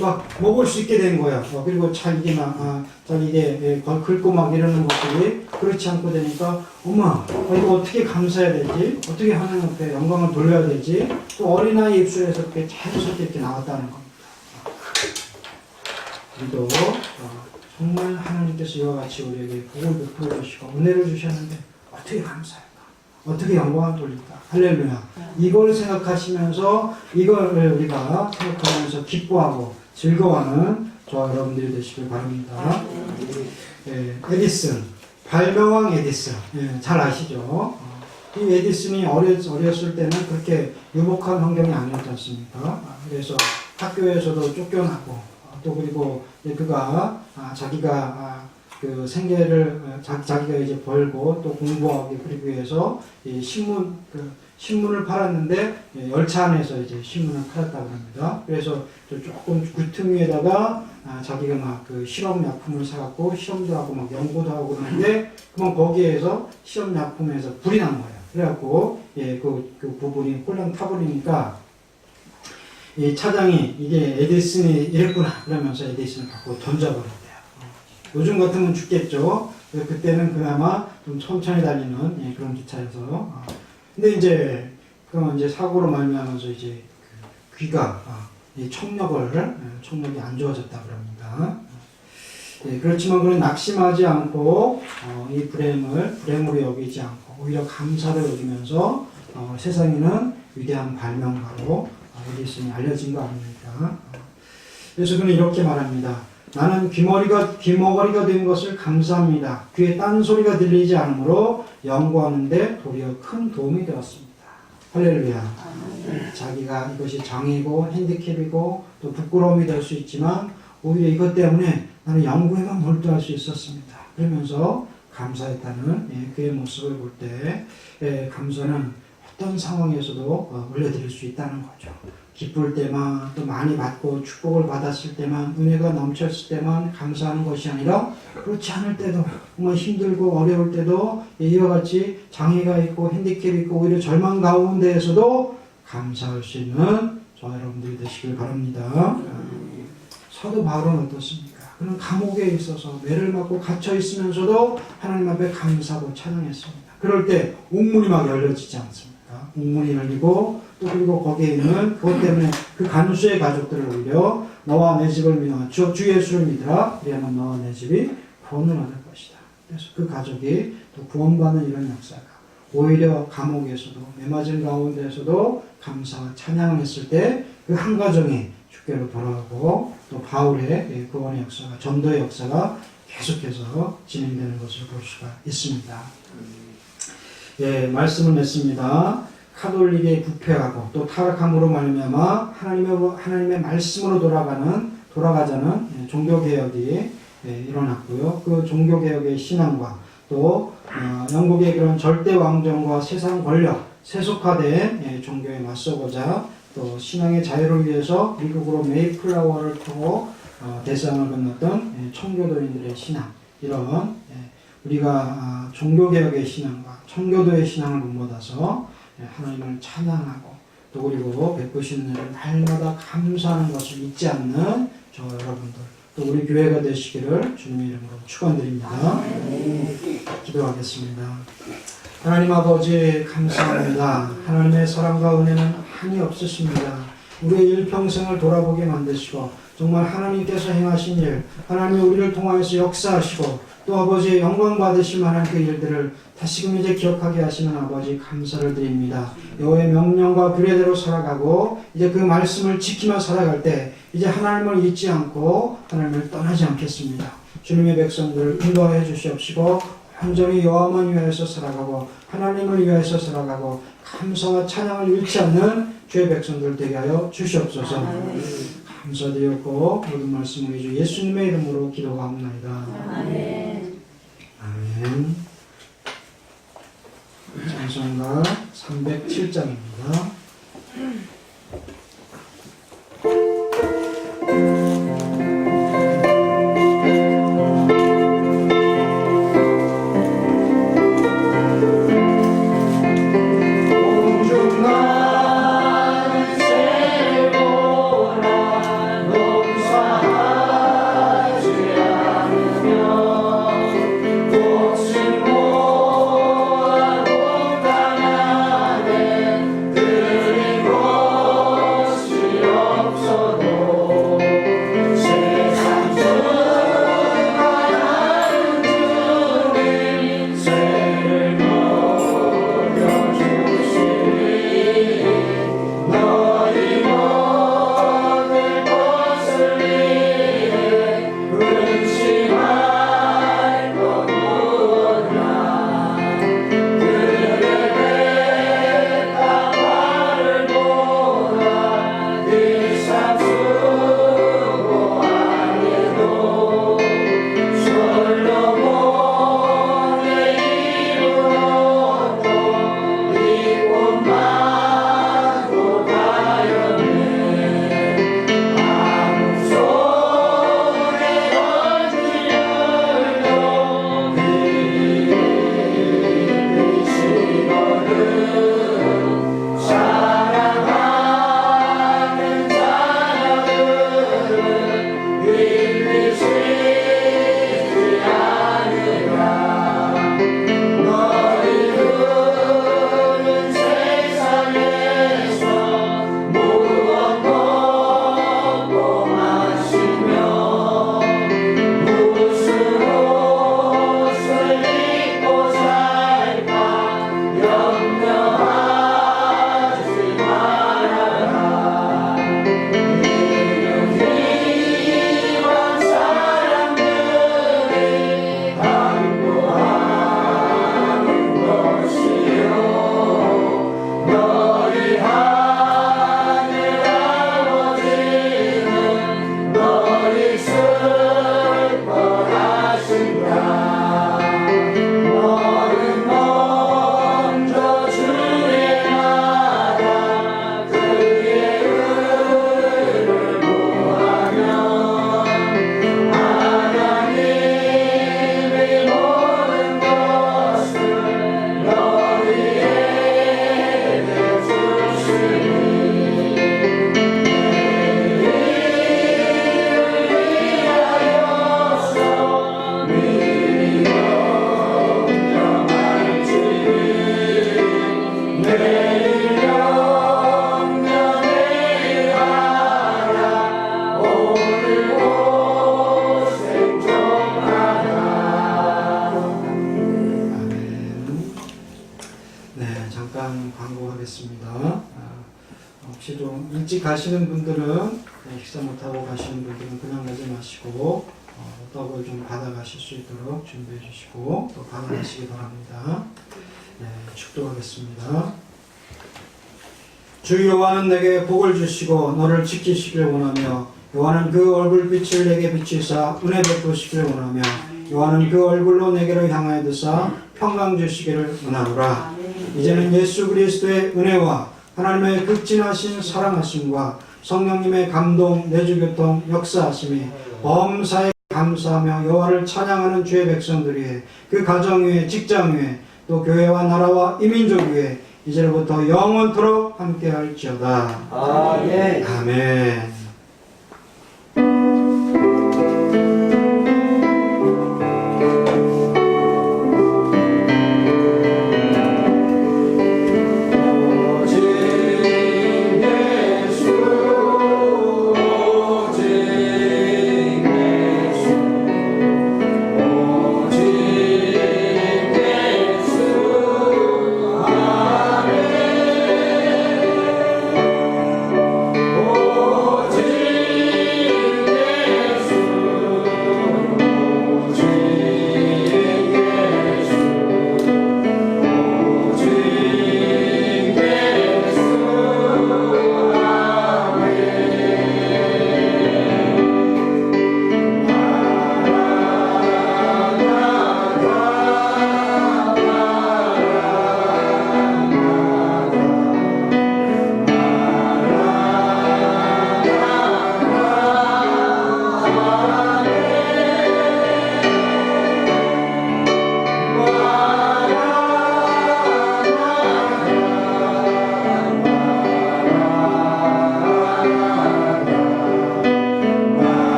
막 먹을 수 있게 된 거야. 그리고 잘 이게 긁고 막 이러는 것들이 그렇지 않고 되니까 엄마 이거 어떻게 감사해야 되지? 어떻게 하나님 앞에 영광을 돌려야 되지? 또 어린아이 입술에서 이렇게 자연스럽게 이렇게 나왔다는 겁니다. 우리도 정말 하나님께서 이와 같이 우리에게 복을 베풀어 주시고 은혜를 주셨는데 어떻게 감사할까? 어떻게 영광을 돌릴까? 할렐루야. 이걸 생각하시면서 이걸 우리가 생각하면서 기뻐하고 즐거워하는 저와 여러분들이 되시길 바랍니다. 에디슨, 발명왕 에디슨, 잘 아시죠? 이 에디슨이 어렸을 때는 그렇게 유복한 환경이 아니었지 않습니까? 그래서 학교에서도 쫓겨나고 또 그리고 그가 자기가 그 생계를 자기가 이제 벌고 또 공부하기 그러기 위해서 이 신문을 팔았는데 열차 안에서 이제 신문을 팔았다고 합니다. 그래서 조금 구틈 위에다가 자기가 막 그 실험 약품을 사갖고 시험도 하고 막 연구도 하고 그러는데 그만 거기에서 실험 약품에서 불이 난 거예요. 그래갖고 그 부분이 홀랑 타버리니까 이 차장이 이게 에디슨이 이랬구나 그러면서 에디슨을 갖고 던져버렸대요. 요즘 같으면 죽겠죠. 그때는 그나마 좀 천천히 달리는 그런 기차여서. 근데 이제 그러면 이제 사고로 말미암아서 이제 그 귀가 청력이 안 좋아졌다고 합니다. 그렇지만 그는 낙심하지 않고 이 불행으로 여기지 않고 오히려 감사를 여기면서 세상에는 위대한 발명가로 에디슨이 알려진 거 아닙니까? 그래서 그는 이렇게 말합니다. 나는 귀머거리가 된 것을 감사합니다. 귀에 딴소리가 들리지 않으므로 연구하는데 도리어 큰 도움이 되었습니다. 할렐루야. 자기가 이것이 장애이고 핸디캡이고 또 부끄러움이 될 수 있지만 오히려 이것 때문에 나는 연구에만 몰두할 수 있었습니다. 그러면서 감사했다는 그의 모습을 볼 때 감사는 어떤 상황에서도 올려드릴 수 있다는 거죠. 기쁠 때만, 또 많이 받고 축복을 받았을 때만, 은혜가 넘쳤을 때만 감사하는 것이 아니라 그렇지 않을 때도, 정말 힘들고 어려울 때도 이와 같이 장애가 있고 핸디캡이 있고 오히려 절망 가운데에서도 감사할 수 있는 저와 여러분들이 되시길 바랍니다. 사도 바울은 어떻습니까? 그는 감옥에 있어서 매를 맞고 갇혀 있으면서도 하나님 앞에 감사하고 찬양했습니다. 그럴 때 옥문이 막 열려지지 않습니까? 옥문이 열리고 또 그리고 거기에 있는 그것 때문에 그 간수의 가족들을 오히려 너와 내 집을 믿어 주 예수를 믿으라 그리하면 너와 내 집이 구원을 얻을 것이다. 그래서 그 가족이 또 구원받는 이런 역사가 오히려 감옥에서도 매맞은 가운데에서도 감사와 찬양을 했을 때 그 한 가정이 주께로 돌아오고 또 바울의 구원의 역사가 전도의 역사가 계속해서 진행되는 것을 볼 수가 있습니다. 말씀을 냈습니다. 카톨릭의 부패하고 또 타락함으로 말미암아 하나님의 말씀으로 돌아가자는 종교개혁이 일어났고요. 그 종교개혁의 신앙과 또 영국의 그런 절대 왕정과 세상 권력, 세속화된 종교에 맞서고자 또 신앙의 자유를 위해서 미국으로 메이플라워를 타고 대서양을 건넜던 청교도인들의 신앙, 이런 우리가 종교개혁의 신앙과 청교도의 신앙을 본받아서 하나님을 찬양하고 또 그리고 베푸시는 일을 날마다 감사하는 것을 잊지 않는 저 여러분들 또 우리 교회가 되시기를 주님의 이름으로 축원드립니다. 기도하겠습니다. 하나님 아버지 감사합니다. 하나님의 사랑과 은혜는 한이 없으십니다. 우리의 일평생을 돌아보게 만드시고 정말 하나님께서 행하신 일, 하나님이 우리를 통하여서 역사하시고 또 아버지의 영광 받으실 만한 그 일들을 다시금 이제 기억하게 하시는 아버지 감사를 드립니다. 여호와의 명령과 규례대로 살아가고 이제 그 말씀을 지키며 살아갈 때 이제 하나님을 잊지 않고 하나님을 떠나지 않겠습니다. 주님의 백성들을 인도하여 주시옵시고 온전히 여호와만 위하여서 살아가고 하나님을 위하여서 살아가고 감사와 찬양을 잃지 않는 주의 백성들 되게 하여 주시옵소서. 감사드렸고 모든 말씀을 주 예수님의 이름으로 기도하옵나이다. 아멘. 아멘. 찬송가 307장입니다. 영영 네, 잠깐 광고하겠습니다. 혹시 좀 일찍 가시는 분들은 식사 못하고 가시는 분들은 그냥 가지 마시고 떡을 좀 받아가실 수 있도록 준비해 주시고 또 받아가시기 바랍니다. 네, 축도하겠습니다. 주 여호와는 내게 복을 주시고 너를 지키시길 원하며 여호와는 그 얼굴빛을 내게 비추사 은혜 베푸시길 원하며 여호와는 그 얼굴로 내게로 향하여 드사 평강 주시기를 원하노라. 이제는 예수 그리스도의 은혜와 하나님의 극진하신 사랑하심과 성령님의 감동, 내주교통, 역사하심이 범사에 감사하며 여호와를 찬양하는 주의 백성들이 그 가정 위에, 직장 위에, 또 교회와 나라와 이민족 위에 이제부터 영원토록 함께할지어다. 아멘. 아멘.